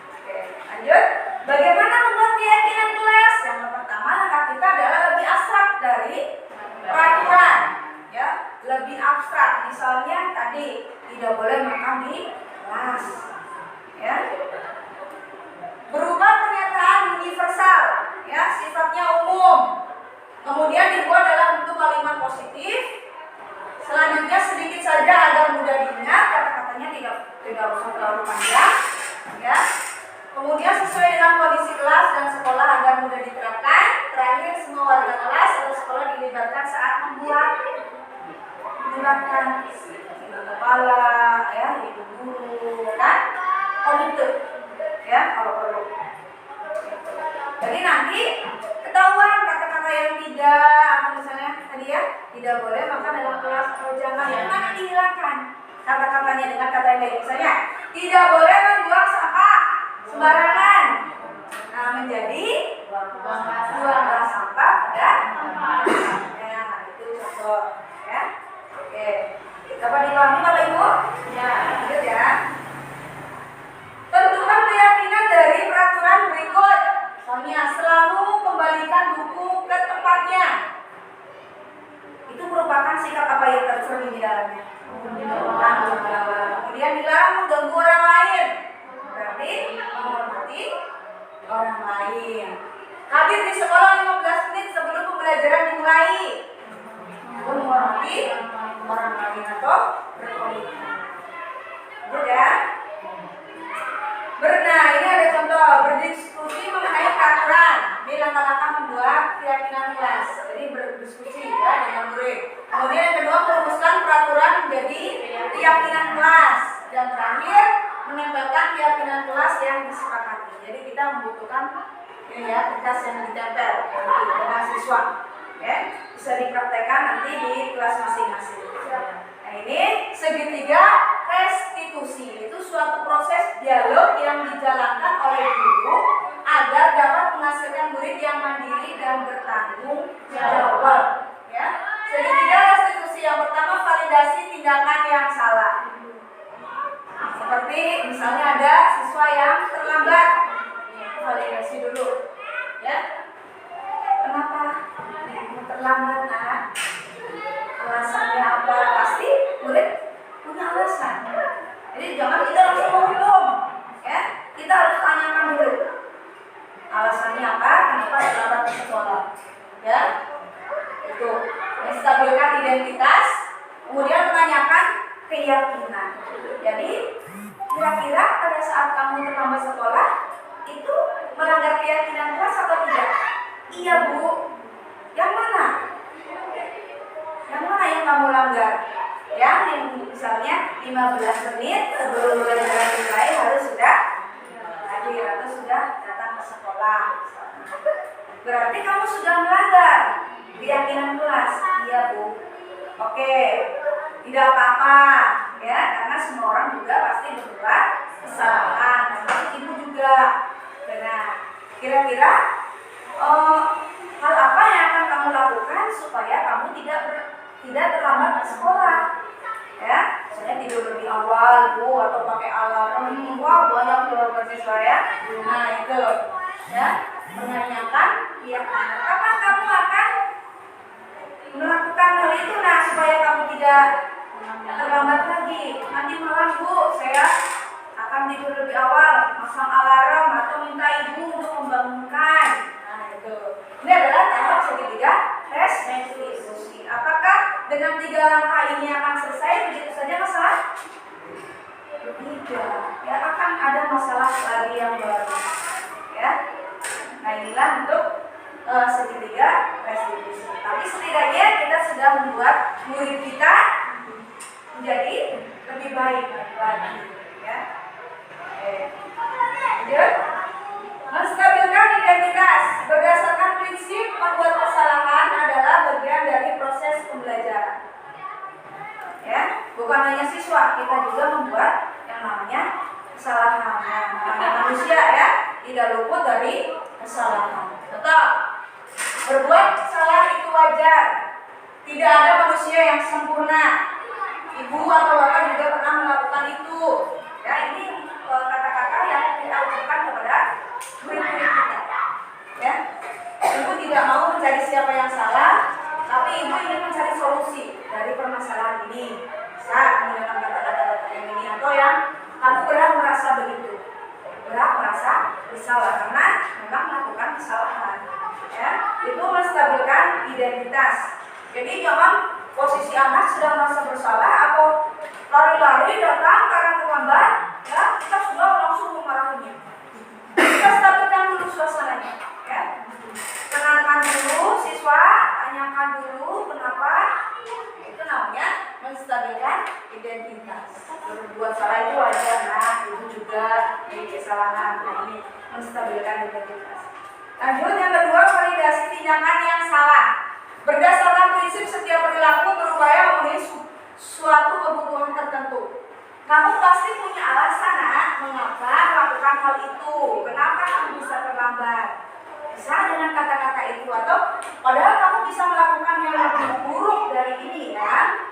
Oke, lanjut. Bagaimana membuat keyakinan kelas? Yang pertama, langkah kita adalah lebih abstrak dari peraturan, ya, lebih abstrak. Misalnya tadi tidak boleh makan di kelas, ya. Berupa pernyataan universal, ya, sifatnya umum. Kemudian dibuat dalam bentuk kalimat positif. Selanjutnya sedikit saja agar mudah diingat, kata-katanya tidak usah terlalu panjang, ya. Kemudian sesuai dengan kondisi kelas dan sekolah agar mudah diterapkan. Terakhir, semua warga kelas atau sekolah dilibatkan saat membuat, menerapkan kepala, ya, ibu guru, kan? Komite, ya kalau perlu. Jadi nanti ketahuan kata-kata yang tidak, atau misalnya tadi ya tidak boleh makan dalam kelas atau jangan, yang mana dihilangkan kata-katanya dengan kata yang baik. Misalnya tidak boleh membuang sampah sembarangan. Nah, menjadi buanglah sampah pada tempatnya. Nah, itu contoh, ya. Oke, dapat dipahami Bapak Ibu? Ya, lanjut ya. Tentukan keyakinan dari peraturan berikut. Misalnya, selalu kembalikan buku ke tempatnya. Itu merupakan sikap apa yang tercermin di dalamnya? Kemudian dilarang mengganggu orang lain. Berarti menghormati orang lain. Hadir di sekolah 15 menit sebelum pembelajaran dimulai. Itu menghormati orang lain atau berkomitmen. Ya. Ini ada contoh berdiskusi mengenai peraturan. Ini langkah-langkah membuat keyakinan kelas. Jadi berdiskusi ya dengan murid. Kemudian yang kedua merumuskan peraturan menjadi keyakinan kelas. Dan terakhir menempelkan keyakinan kelas yang disepakati. Jadi kita membutuhkan ya kertas yang ditempel dengan siswa. Ya, bisa dipraktekkan nanti di kelas masing-masing. Nah ini segitiga restitusi, itu suatu proses dialog yang dijalankan oleh guru agar dapat menghasilkan murid yang mandiri dan bertanggung jawab. Ya, segitiga restitusi yang pertama validasi tindakan yang salah. Seperti misalnya ada siswa yang terlambat, validasi dulu. Ya, kenapa terlambat? Nah, alasannya apa? Pasti murid punya alasan. Jadi jangan kita langsung menghukum, ya. Kita harus tanyakan dulu alasannya apa, kenapa terlambat ke sekolah, ya. Itu menstabilkan identitas, kemudian menanyakan keyakinan. Jadi kira-kira pada saat kamu terlambat sekolah itu melanggar keyakinan kelas atau tidak? Iya Bu. Yang mana? Yang mana yang kamu langgar? Yang misalnya 15 menit sebelum pelajaran dimulai harus sudah hadir atau sudah datang ke sekolah. Berarti kamu sudah melanggar keyakinan kelas. Iya Bu. Oke, tidak apa-apa ya, karena semua orang juga pasti berbuat kesalahan, termasuk ibu juga. Nah, kira-kira hal apa yang akan kamu lakukan supaya kamu tidak terlambat ke sekolah? Ya, misalnya tidur lebih awal Bu, atau pakai alarm. Wah, banyak tuh siswa ya. Nah itu, ya, menanyakan keyakinan. Kapan kamu akan melakukan hal itu? Nah, supaya kamu tidak terlambat lagi. Nanti malam Bu, saya akan tidur lebih awal, masang alarm atau minta ibu untuk membangunkan. Nah itu, ini adalah tahap segitiga restitusi. Apakah dengan 3 langkah ini akan selesai begitu saja masalah? Tidak, ya akan ada masalah lagi yang baru. Ya, nah inilah untuk segitiga restitusi. Tapi setidaknya kita sudah membuat murid kita menjadi lebih baik lagi. Ya. Lanjut. Menstabilkan identitas berdasarkan prinsip membuat kesalahan adalah bagian dari proses pembelajaran. Ya, bukan hanya siswa, kita juga membuat yang namanya kesalahan. Namanya manusia ya, tidak luput dari kesalahan. Tetap berbuat salah itu wajar. Tidak ada manusia yang sempurna. Ibu atau bapak juga pernah melakukan itu. Ya, ini kata-kata yang kita ucapkan kepada murid-murid kita. Ya, ibu tidak mau mencari siapa yang salah, tapi ibu ingin mencari solusi dari permasalahan ini. Bisa menggunakan kata-kata yang ini atau yang kamu berhak merasa begitu, berhak merasa bersalah karena memang melakukan kesalahan. Ya, itu menstabilkan identitas. Jadi jangan posisi anak sedang merasa bersalah atau lari-lari datang karena terlambat, ya kita sudah langsung memarahinya. Kita stabilkan dulu suasananya, ya. Tenangkan dulu siswa, tanyakan dulu kenapa. Itu namanya menstabilkan identitas. identitas. Berbuat salah itu wajar, nah itu juga kesalahan. Nah ini menstabilkan identitas. Lanjut yang kedua, validasi tindakan yang salah. Berdasarkan prinsip setiap perilaku berupaya memenuhi suatu kebutuhan tertentu. Kamu pasti punya alasan, nak, mengapa melakukan hal itu. Kenapa kamu bisa terlambat? Bisa dengan kata-kata itu, atau padahal kamu bisa melakukan yang lebih buruk dari ini, ya.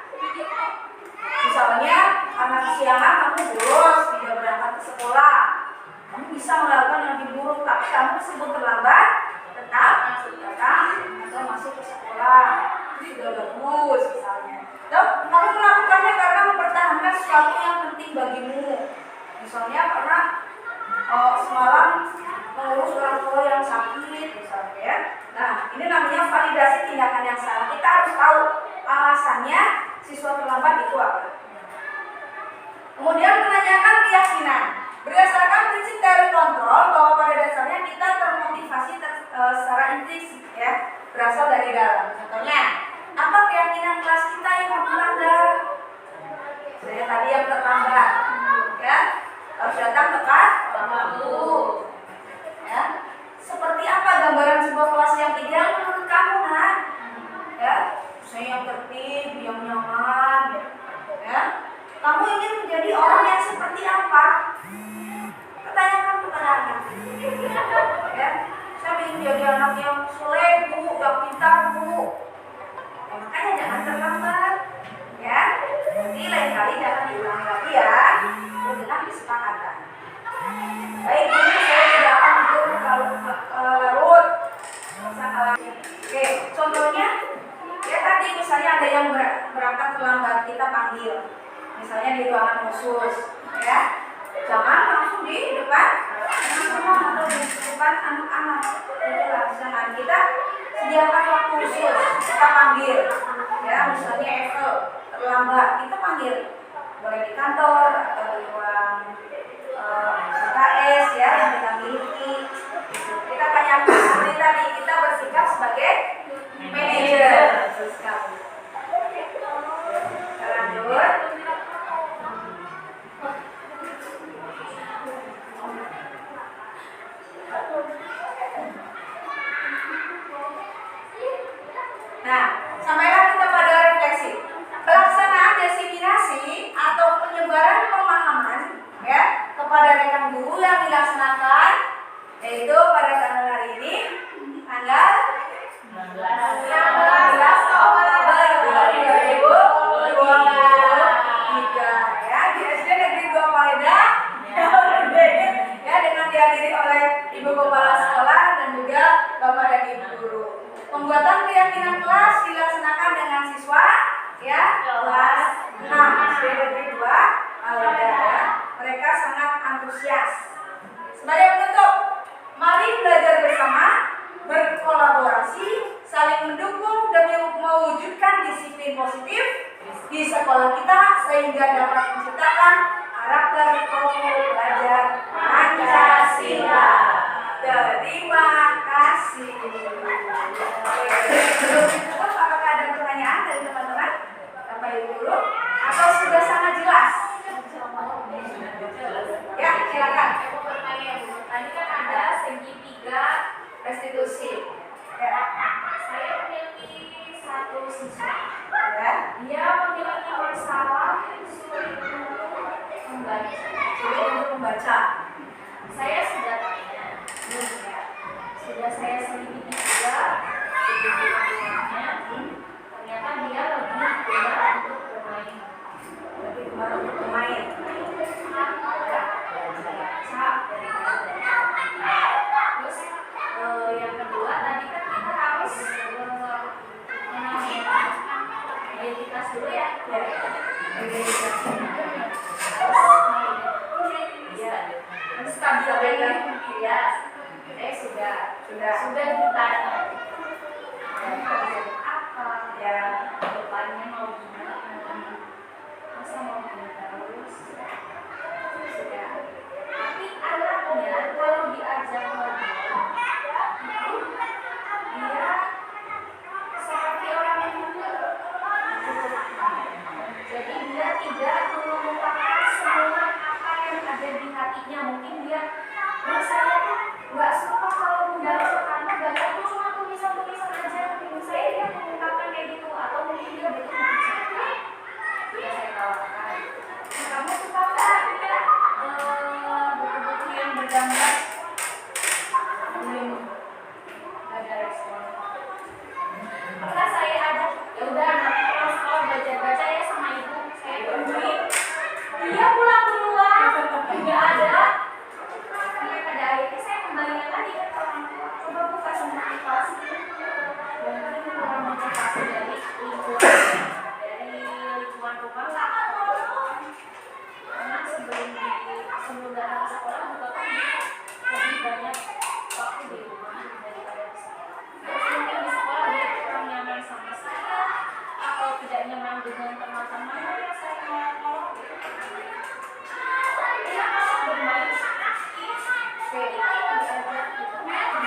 Misalnya karena kesiangan kamu bolos, tidak berangkat ke sekolah. Kamu bisa melakukan yang lebih buruk, tapi kamu tersebut terlambat, tetap datang atau masuk ke sekolah. Itu sudah bagus, misalnya. Dan kamu melakukannya karena mempertahankan sesuatu yang penting bagimu. Misalnya karena semalam mengurus orang tua yang sakit, misalnya, ya. Nah, ini namanya validasi tindakan yang salah. Kita harus tahu alasannya siswa terlambat itu apa. Kemudian menanyakan keyakinan. Berdasarkan prinsip teori kontrol bahwa pada dasarnya kita termotivasi secara intrinsik, ya, berasal dari dalam. Contohnya, apa keyakinan kelas kita yang melanggar? Saya tadi yang terlambat, ya, harus datang tepat waktu. Ya, seperti apa gambaran sebuah kelas yang ideal menurut kamu, nak? Ya, saya yang tertib, yang nyaman, ya. Kamu ingin menjadi orang yang seperti apa? Pertanyakan kepada anak. Ya, saya ingin jadi anak yang soleh, Bu, yang pintar, Bu. Ya, makanya jangan terlambat, ya. Nanti lain kali jangan diulangi lagi, ya. Dengan kesepakatan. Baik, ini saya tidak akan tidur larut. Oke, contohnya, ya tadi misalnya ada yang berangkat terlambat, kita panggil. Misalnya di ruangan khusus, ya. Jangan langsung di depan teman-teman atau di depan anak-anak. Itulah, jangan kita sediakan waktu khusus, kita panggil. Ya, misalnya Eva terlambat, kita panggil. Boleh di kantor atau di ruang KS, ya, yang kita miliki. Kita tanyakan seperti tadi, kita bersikap sebagai manajer. Sekali. Kita lanjut. Nah, sampailah kita pada refleksi. Pelaksanaan diseminasi atau penyebaran pemahaman, ya, kepada rekan guru yang dilaksanakan, yaitu pada tanggal hari ini, tanggal 16 Oktober 2023, ya, di SD Negeri 2 Palembang, ya, dengan dihadiri oleh Ibu Kepala Sekolah dan juga Bapak dan Ibu Guru. Pembuatan keyakinan kelas dilaksanakan dengan siswa, ya, kelas 6 SD Negeri 2 Palembang. Mereka sangat antusias. Sebagai penutup, mari belajar bersama, berkolaborasi, saling mendukung demi mewujudkan disiplin positif di sekolah kita sehingga dapat menciptakan karakter pokok belajar Pancasila. Terima kasih. Sebelum ditutup, apakah ada pertanyaan dari teman-teman, Bapak Ibu Guru, atau sudah sangat jelas? Ya, silakan. Aku bertanya, Bu. Tadi kan ada segitiga Restitusi. Ya. saya memiliki satu siswa. Ya. Dia memiliki masalah sulit untuk membaca. Sulit untuk membaca. Saya sudah tanya, sudah saya selidiki juga kebutuhannya. Ternyata dia lebih gemar untuk bermain. Lebih gemar untuk bermain. Terus yang kedua tadi kan kita harus mengenal identitas dulu, ya. Ya, menstabilkan ya. Sudah ditanya. Apa Ya. depannya mau gimana? Masa mau terus sebelum datang ke sekolah juga kan lebih banyak waktu di rumah daripada di sekolah. Terus mungkin di sekolah dia kurang nyaman sama saya atau tidak nyaman dengan teman-teman yang saya mau dia masih bermain oke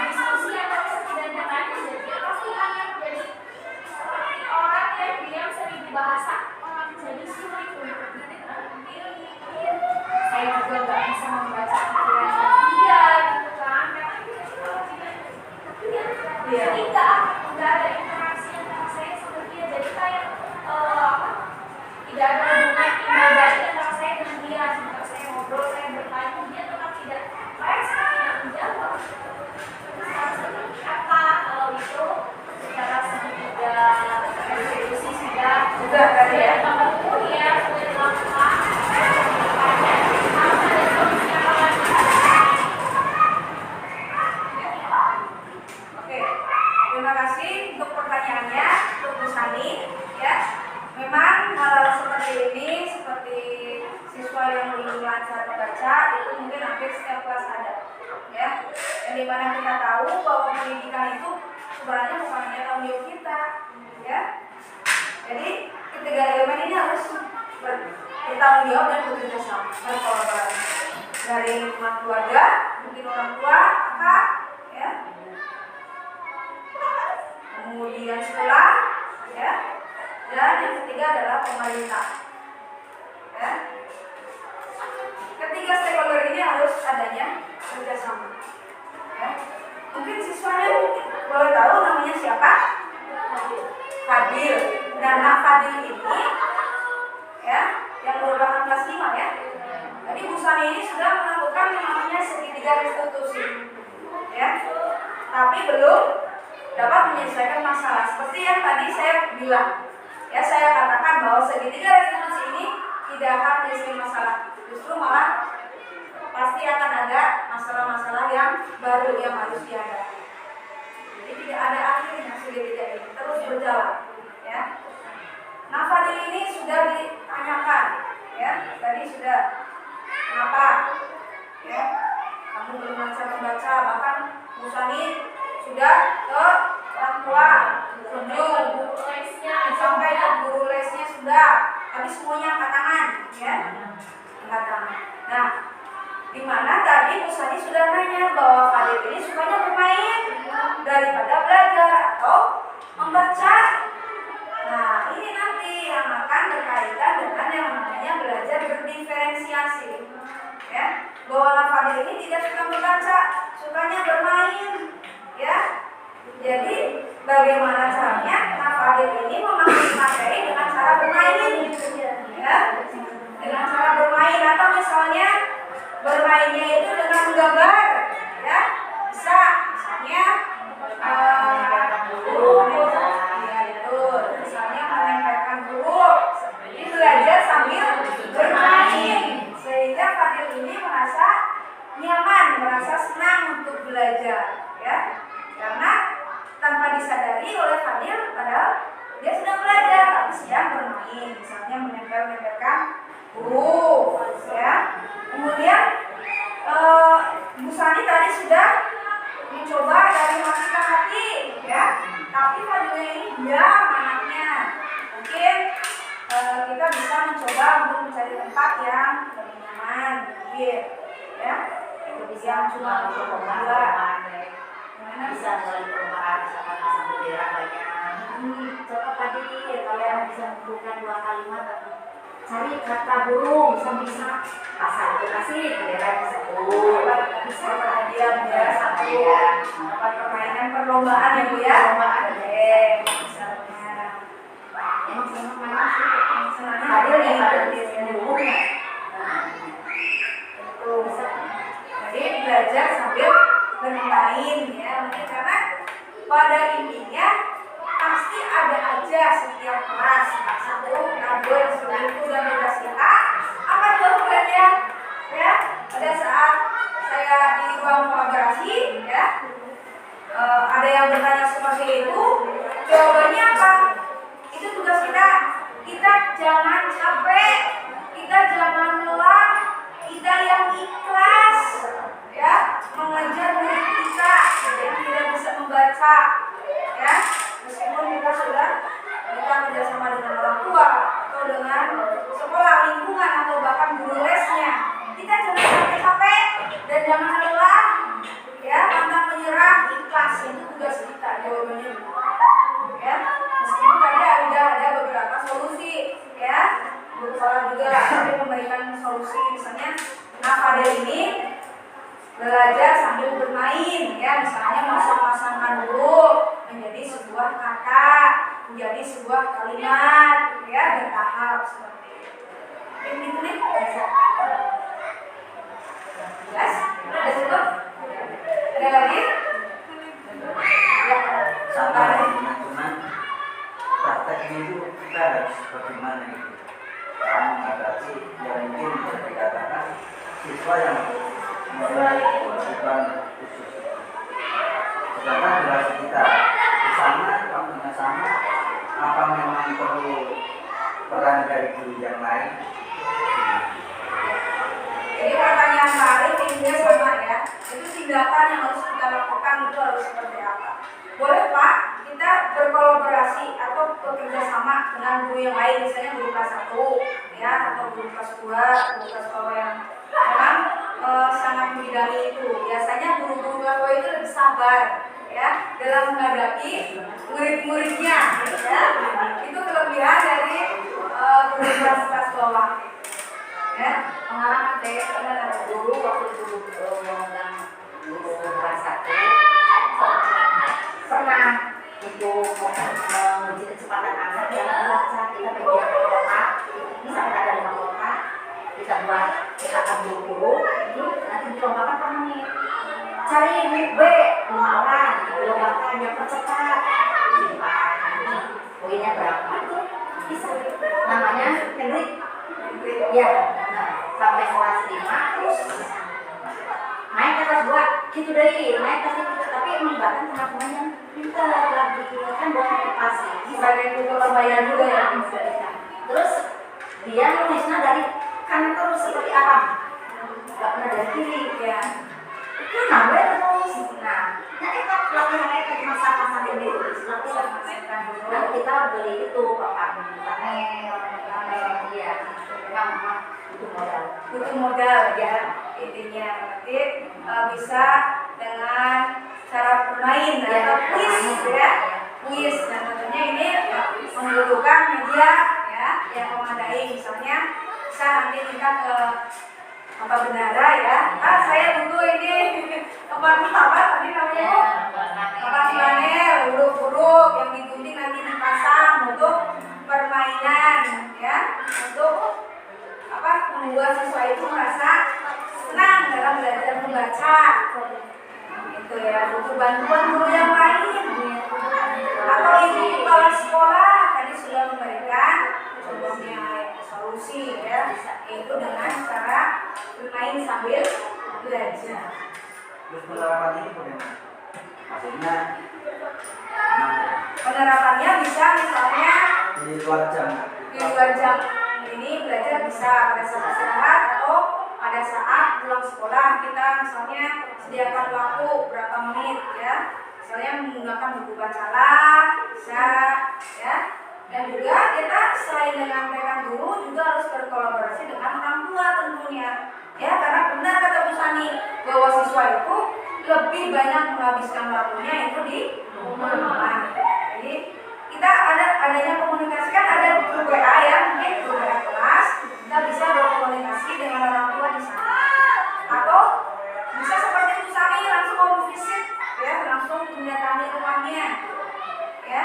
diskusi atau setidaknya tadi jadi pasti akan jadi seperti orang yang diam seribu bahasa jadi sulit untuk saya juga nggak bisa membaca pikiran dia gitu kan karena dia cuma jadi nggak ada interaksi antara saya sama dia jadi kayak tidak ada hubungan pribadi antara saya dengan dia sementara saya ngobrol saya bertanya dia tetap tidak respon tidak menjawab apa kalau itu secara segitiga diskusi sudah tadi ya. ya sudah dilakukan. Oke, terima kasih untuk pertanyaannya, untuk Bu Sani. Ya, memang hal seperti ini, seperti siswa yang belum lancar membaca, itu mungkin hampir setiap kelas ada. Ya, yang dimana kita tahu bahwa pendidikan itu sebenarnya bukan hanya tanggung jawab kita. Ya, jadi ketiga elemen ini harus bertanggung jawab dan bekerja sama, berkolaborasi. Dari lingkungan keluarga, mungkin orang tua, kakak, ya. Kemudian sekolah, ya, dan yang ketiga adalah pemerintah. Ya. Ketiga stakeholder ini harus adanya kerjasama. Ya. Mungkin siswanya boleh tahu namanya siapa? Fadil. Dan Fadil ini, ya, yang merupakan kelas 5 ya. Jadi Bu Sani ini sudah melakukan yang namanya segitiga restitusi, ya, tapi belum dapat menyelesaikan masalah. Seperti yang tadi saya bilang, ya saya katakan bahwa segitiga restitusi ini tidak akan menyelesaikan masalah, justru malah pasti akan ada masalah-masalah yang baru yang harus dihadapi. Jadi tidak ada akhirnya segitiga ini terus berjalan, ya. Nah, Fadil ini sudah ditanyakan, ya, tadi sudah kenapa, ya, kamu belum lancar membaca, bahkan Bu Sani sudah ke orang tua, kunjung, sampai ke guru lesnya sudah, tapi semuanya angkat tangan, ya, angkat tangan. Nah, di mana tadi Bu Sani sudah nanya bahwa Fadil ini sukanya bermain daripada belajar atau membaca. Nah, ini nanti yang akan berkaitan dengan yang namanya belajar berdiferensiasi. Ya, bahwa Fadil ini tidak suka membaca, sukanya bermain. Ya, jadi bagaimana caranya Fadil ini memahami materi dengan cara bermain? Ya, dengan cara bermain atau misalnya bermainnya itu dengan menggambar. Ya, bisa misalnya belajar sambil bermain sehingga Fadil ini merasa nyaman, merasa senang untuk belajar, ya, karena tanpa disadari oleh Fadil padahal dia sedang belajar tapi sedang bermain, misalnya menempel-nempelkan huruf, ya. Kemudian Bu Sani tadi sudah mencoba dari hati ke hati, ya, tapi Fadilnya ini diam anaknya. Mungkin kita bisa mencoba untuk mencari tempat yang lebih nyaman, mungkin, ya, yang cuma berdua. Bisa melalui perubahan, misalkan bisa bendera banyak. Coba tadi kalian bisa mengumpulkan 2 kalimat atau cari kata burung, bisa pasal itu kasih bendera bisa Bisa perhatian ya, satu dapat permainan perlombaan ya Bu ya. Misalnya emang senang main sih. Fadil ini burungnya. Jadi belajar sambil bermain ya, mungkin karena pada intinya pasti ada aja setiap kelas satu kado yang sudah itu dan tugas kita apa jawabannya, ya. Pada saat saya di ruang kolaborasi, ya, ada yang bertanya seperti itu, jawabannya apa? Itu tugas kita. Kita jangan capek, kita jangan lelah, kita yang ikut Nah, Fadel ini belajar sambil bermain, ya, misalnya masang-masangkan huruf menjadi sebuah kata, menjadi sebuah kalimat, ya, bertahap seperti itu. Ini nih, bisa. Jelas? Ada cukup? Ada lagi? Ya. Sama teman-teman, prakteknya itu kita harus bagaimana gitu. Karena menghadapi yang mungkin bisa dikatakan siswa yang mempunyai kebutuhan khusus. Sedangkan durasi kita bersama, waktunya sama, apa memang perlu peran dari guru yang lain? Jadi pertanyaan Farid intinya sama ya. Itu tindakan yang harus kita lakukan itu harus seperti apa? Boleh Pak, kita berkolaborasi atau bekerja sama dengan guru yang lain, misalnya guru kelas 1 ya, atau guru kelas 2, guru kelas bawah yang memang sangat membidangi itu. Biasanya guru-guru kelas bawah itu lebih sabar ya dalam menghadapi murid-muridnya ya. Itu kelebihan dari guru kelas bawah. Ya, Pengalaman saya dulu waktu dulu memegang guru kelas 1 pernah untuk menguji kecepatan anak yang membaca. Kita bagian kotak, misalnya ada 5 kotak, kita buat, kita akan buru-buru, nanti dilombakan per menit. Cari B 5 orang, dilombakan yang tercepat, poinnya berapa itu bisa. Namanya Hendrik. Ya, nah, sampai kelas 5 terus naik ke kelas 2 gitu deh, naik ke situ. Tapi melibatkan teman-teman yang pintar lagi kan buat motivasi sebagai guru kebayaan juga ya. Terus dia nulisnya dari kanan terus seperti Aram, nggak pernah dari kiri ya. Itu nambah terus. Nah kita latihan mereka di masa-masa ini latihan. Nah kita beli itu papan panel, iya. Memang butuh modal. Butuh modal ya intinya. Nanti bisa dengan cara bermain atau kuis ya, kuis. Dan tentunya ini membutuhkan media ya yang memadai. Misalnya bisa nanti kita ke apa bendara ya. Saya butuh ini tempat apa tadi namanya Bu? Tempat panel, huruf-huruf yang digunting nanti dipasang untuk permainan ya, untuk apa membuat siswa itu merasa senang dalam belajar membaca. Itu ya, butuh bantuan guru yang lain atau ibu kepala sekolah tadi sudah memberikan contohnya solusi ya, yaitu dengan cara bermain sambil belajar. Terus penerapan ini bagaimana? Maksudnya Penerapannya bisa misalnya di luar jam. di luar jam ini belajar bisa pada saat istirahat atau pada saat pulang sekolah. Kita misalnya sediakan waktu berapa menit ya, misalnya menggunakan buku bacalah bisa ya. Dan juga kita selain dengan rekan guru juga harus berkolaborasi dengan orang tua tentunya ya, karena benar kata Bu Sani bahwa siswa itu lebih banyak menghabiskan waktunya itu di rumah. Jadi kita adanya komunikasi, kan ada grup WA ya, mungkin grup WA kelas, kita bisa berkomunikasi dengan orang tua di sana. Atau bisa seperti Bu Sani langsung mau visit ya, langsung mendatangi rumahnya ya.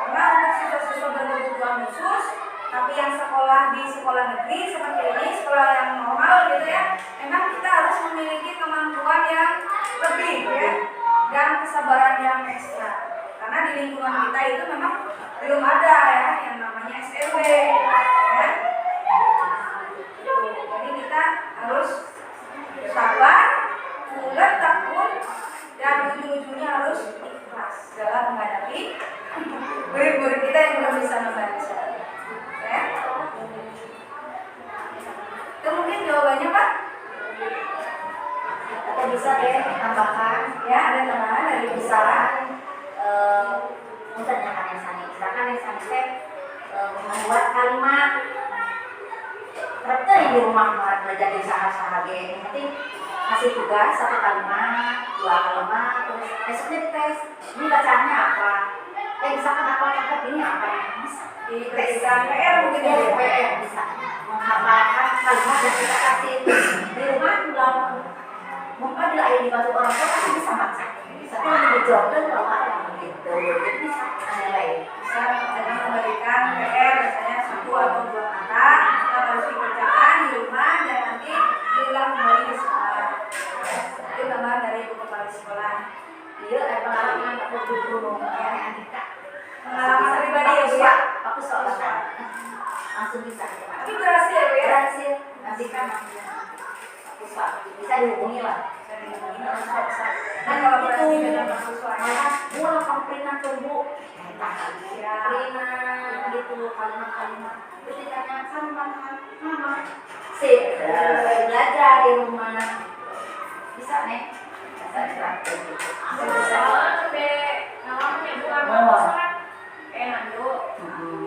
Karena untuk siswa-siswa berkebutuhan khusus tapi yang sekolah di sekolah negeri seperti ini, sekolah yang normal gitu ya, memang kita harus memiliki kemampuan yang lebih ya, dan kesabaran yang ekstra. Karena di lingkungan kita itu memang belum ada ya yang namanya SLB ya. Jadi kita harus sabar, bulat, tekun, dan ujung-ujungnya harus ikhlas dalam menghadapi murid-murid kita yang belum bisa membaca ya. Itu mungkin jawabannya Pak. Atau bisa deh tambahkan Ya, ada tambahan dari Bu bisa Sarah. misalnya misalkan yang Sani membuat kalimat terus di rumah belajar di saha-saha yang penting kasih tugas 1 kalimat, 2 kalimat, terus besoknya dites ini bacaannya apa, misalkan apa kata ini apa bisa Diberikan PR mungkin ya. PR bisa menghafalkan kalimat yang kita kasih di rumah bila ayah dibantu orang tua kan bisa baca. Tapi dijawabkan kalau ada gitu. Jadi bisa lain. Bisa kadang memberikan PR misalnya 1 atau 2 kata yang harus dikerjakan di rumah dan nanti diulang kembali di sekolah. Itu tambahan dari ibu kepala sekolah. Iya, pengalaman aku di gunung ya, Andika. Pengalaman pribadi ya Bu ya. Aku sekolah langsung bisa. Tapi berhasil ya Bu ya. Berhasil. Andika aku bisa dihubungi lah. Kan kalau berhasil dengan mahasiswa Malah mulai komplimen tuh Bu. Komplimen gitu kalimat-kalimat. Terus ditanyakan mama. Sip, belajar di rumah. Bisa nih.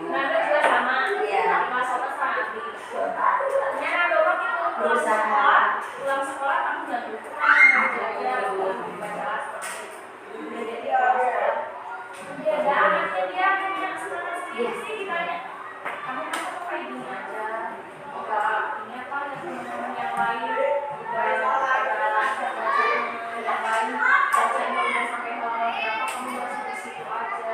Nando juga sama. Iya. Kelas 1 sama Abi. Ya, Nando waktu itu Berusaha. pulang sekolah kamu nggak lupa belajar baca dia ada anaknya dia punya semangat sendiri sih ditanya kamu kenapa kayak gini aja enggak ini apa ada teman-teman yang lain ada lancar baca yang lain bacanya udah sampai halaman berapa kamu baru sampai situ aja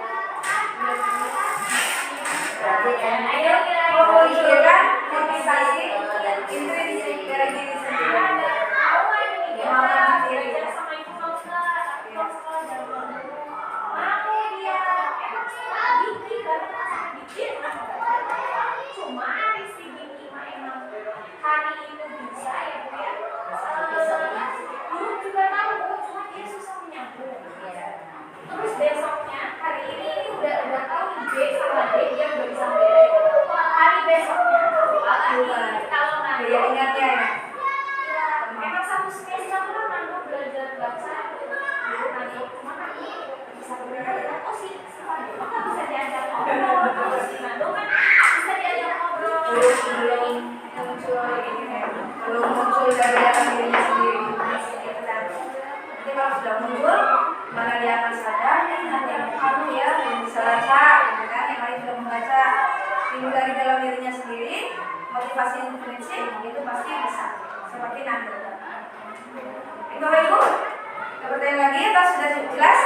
Berarti kan Ayo memikirkan motivasi intrinsik dari diri sendiri. ada tahu nggak ini dia Kemauan sendiri. belajar sama ibu nggak usah tapi kalau sekolah jangan dulu mau dia dikit banget sama dikit cuma si Gigi mah emang hari itu bisa ya Bu ya dulu juga tahu cuma dia susah menyambung terus besoknya hari ini udah tahu nih B sama D dia udah bisa bedain hari besoknya kalau nanti Ya ingatnya ya. ya emang satu semester kan Nando belajar baca Nando cuma kan bisa berbeda oh sih sekolah kan bisa diajak ngobrol kalau si Nando kan bisa diajak ngobrol Terus belum muncul ini ya, belum muncul dari dalam dirinya sendiri. Nanti kalau sudah muncul, mana dia akan sadar nih nanti kamu ya belum bisa baca, gitu kan? Yang lain sudah membaca. Timbul dari dalam dirinya sendiri, motivasi intrinsik itu pasti bisa. Seperti Nando. Bapak Ibu, ada pertanyaan lagi atau sudah cukup jelas?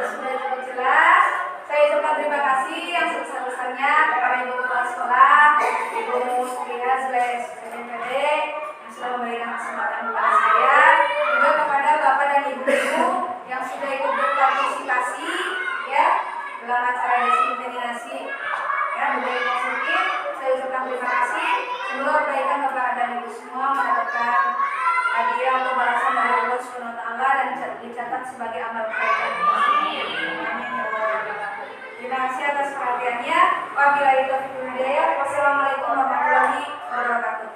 Sudah cukup jelas. Saya ucapkan terima kasih yang sebesar-besarnya kepada Ibu Kepala Sekolah, Ibu Musliha SPDMPD yang sudah memberikan kesempatan kepada saya, juga kepada Bapak dan Ibu-ibu yang sudah ikut berpartisipasi ya dalam acara diseminasi ya budaya positif. Saya ucapkan terima kasih. Semoga kebaikan Bapak dan Ibu semua mendapatkan hadiah atau balasan dari Allah Subhanahu wa taala dan dicatat sebagai amal kebaikan. Amin ya Allah. Terima kasih atas perhatiannya. Wabillahi taufiq wal hidayah. Wassalamualaikum warahmatullahi wabarakatuh.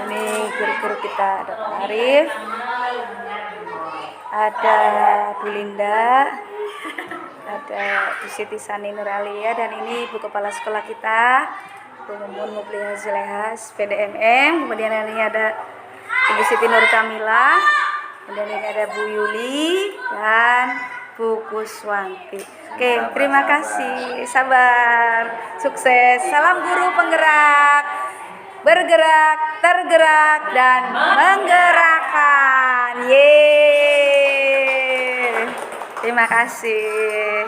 Ini guru-guru kita ada Pak Arif, ada Bu Linda, ada Bu Siti Sani Nuralia, dan ini Ibu Kepala Sekolah kita, Bu Mumun Mubliha Zulehas PDMM. Kemudian ini ada Ibu Siti Nur Kamila, kemudian ini ada Bu Yuli dan Bu Kuswanti. Oke, terima kasih, sabar, sukses, salam guru penggerak, bergerak, tergerak, dan menggerakkan. Yeay, terima kasih.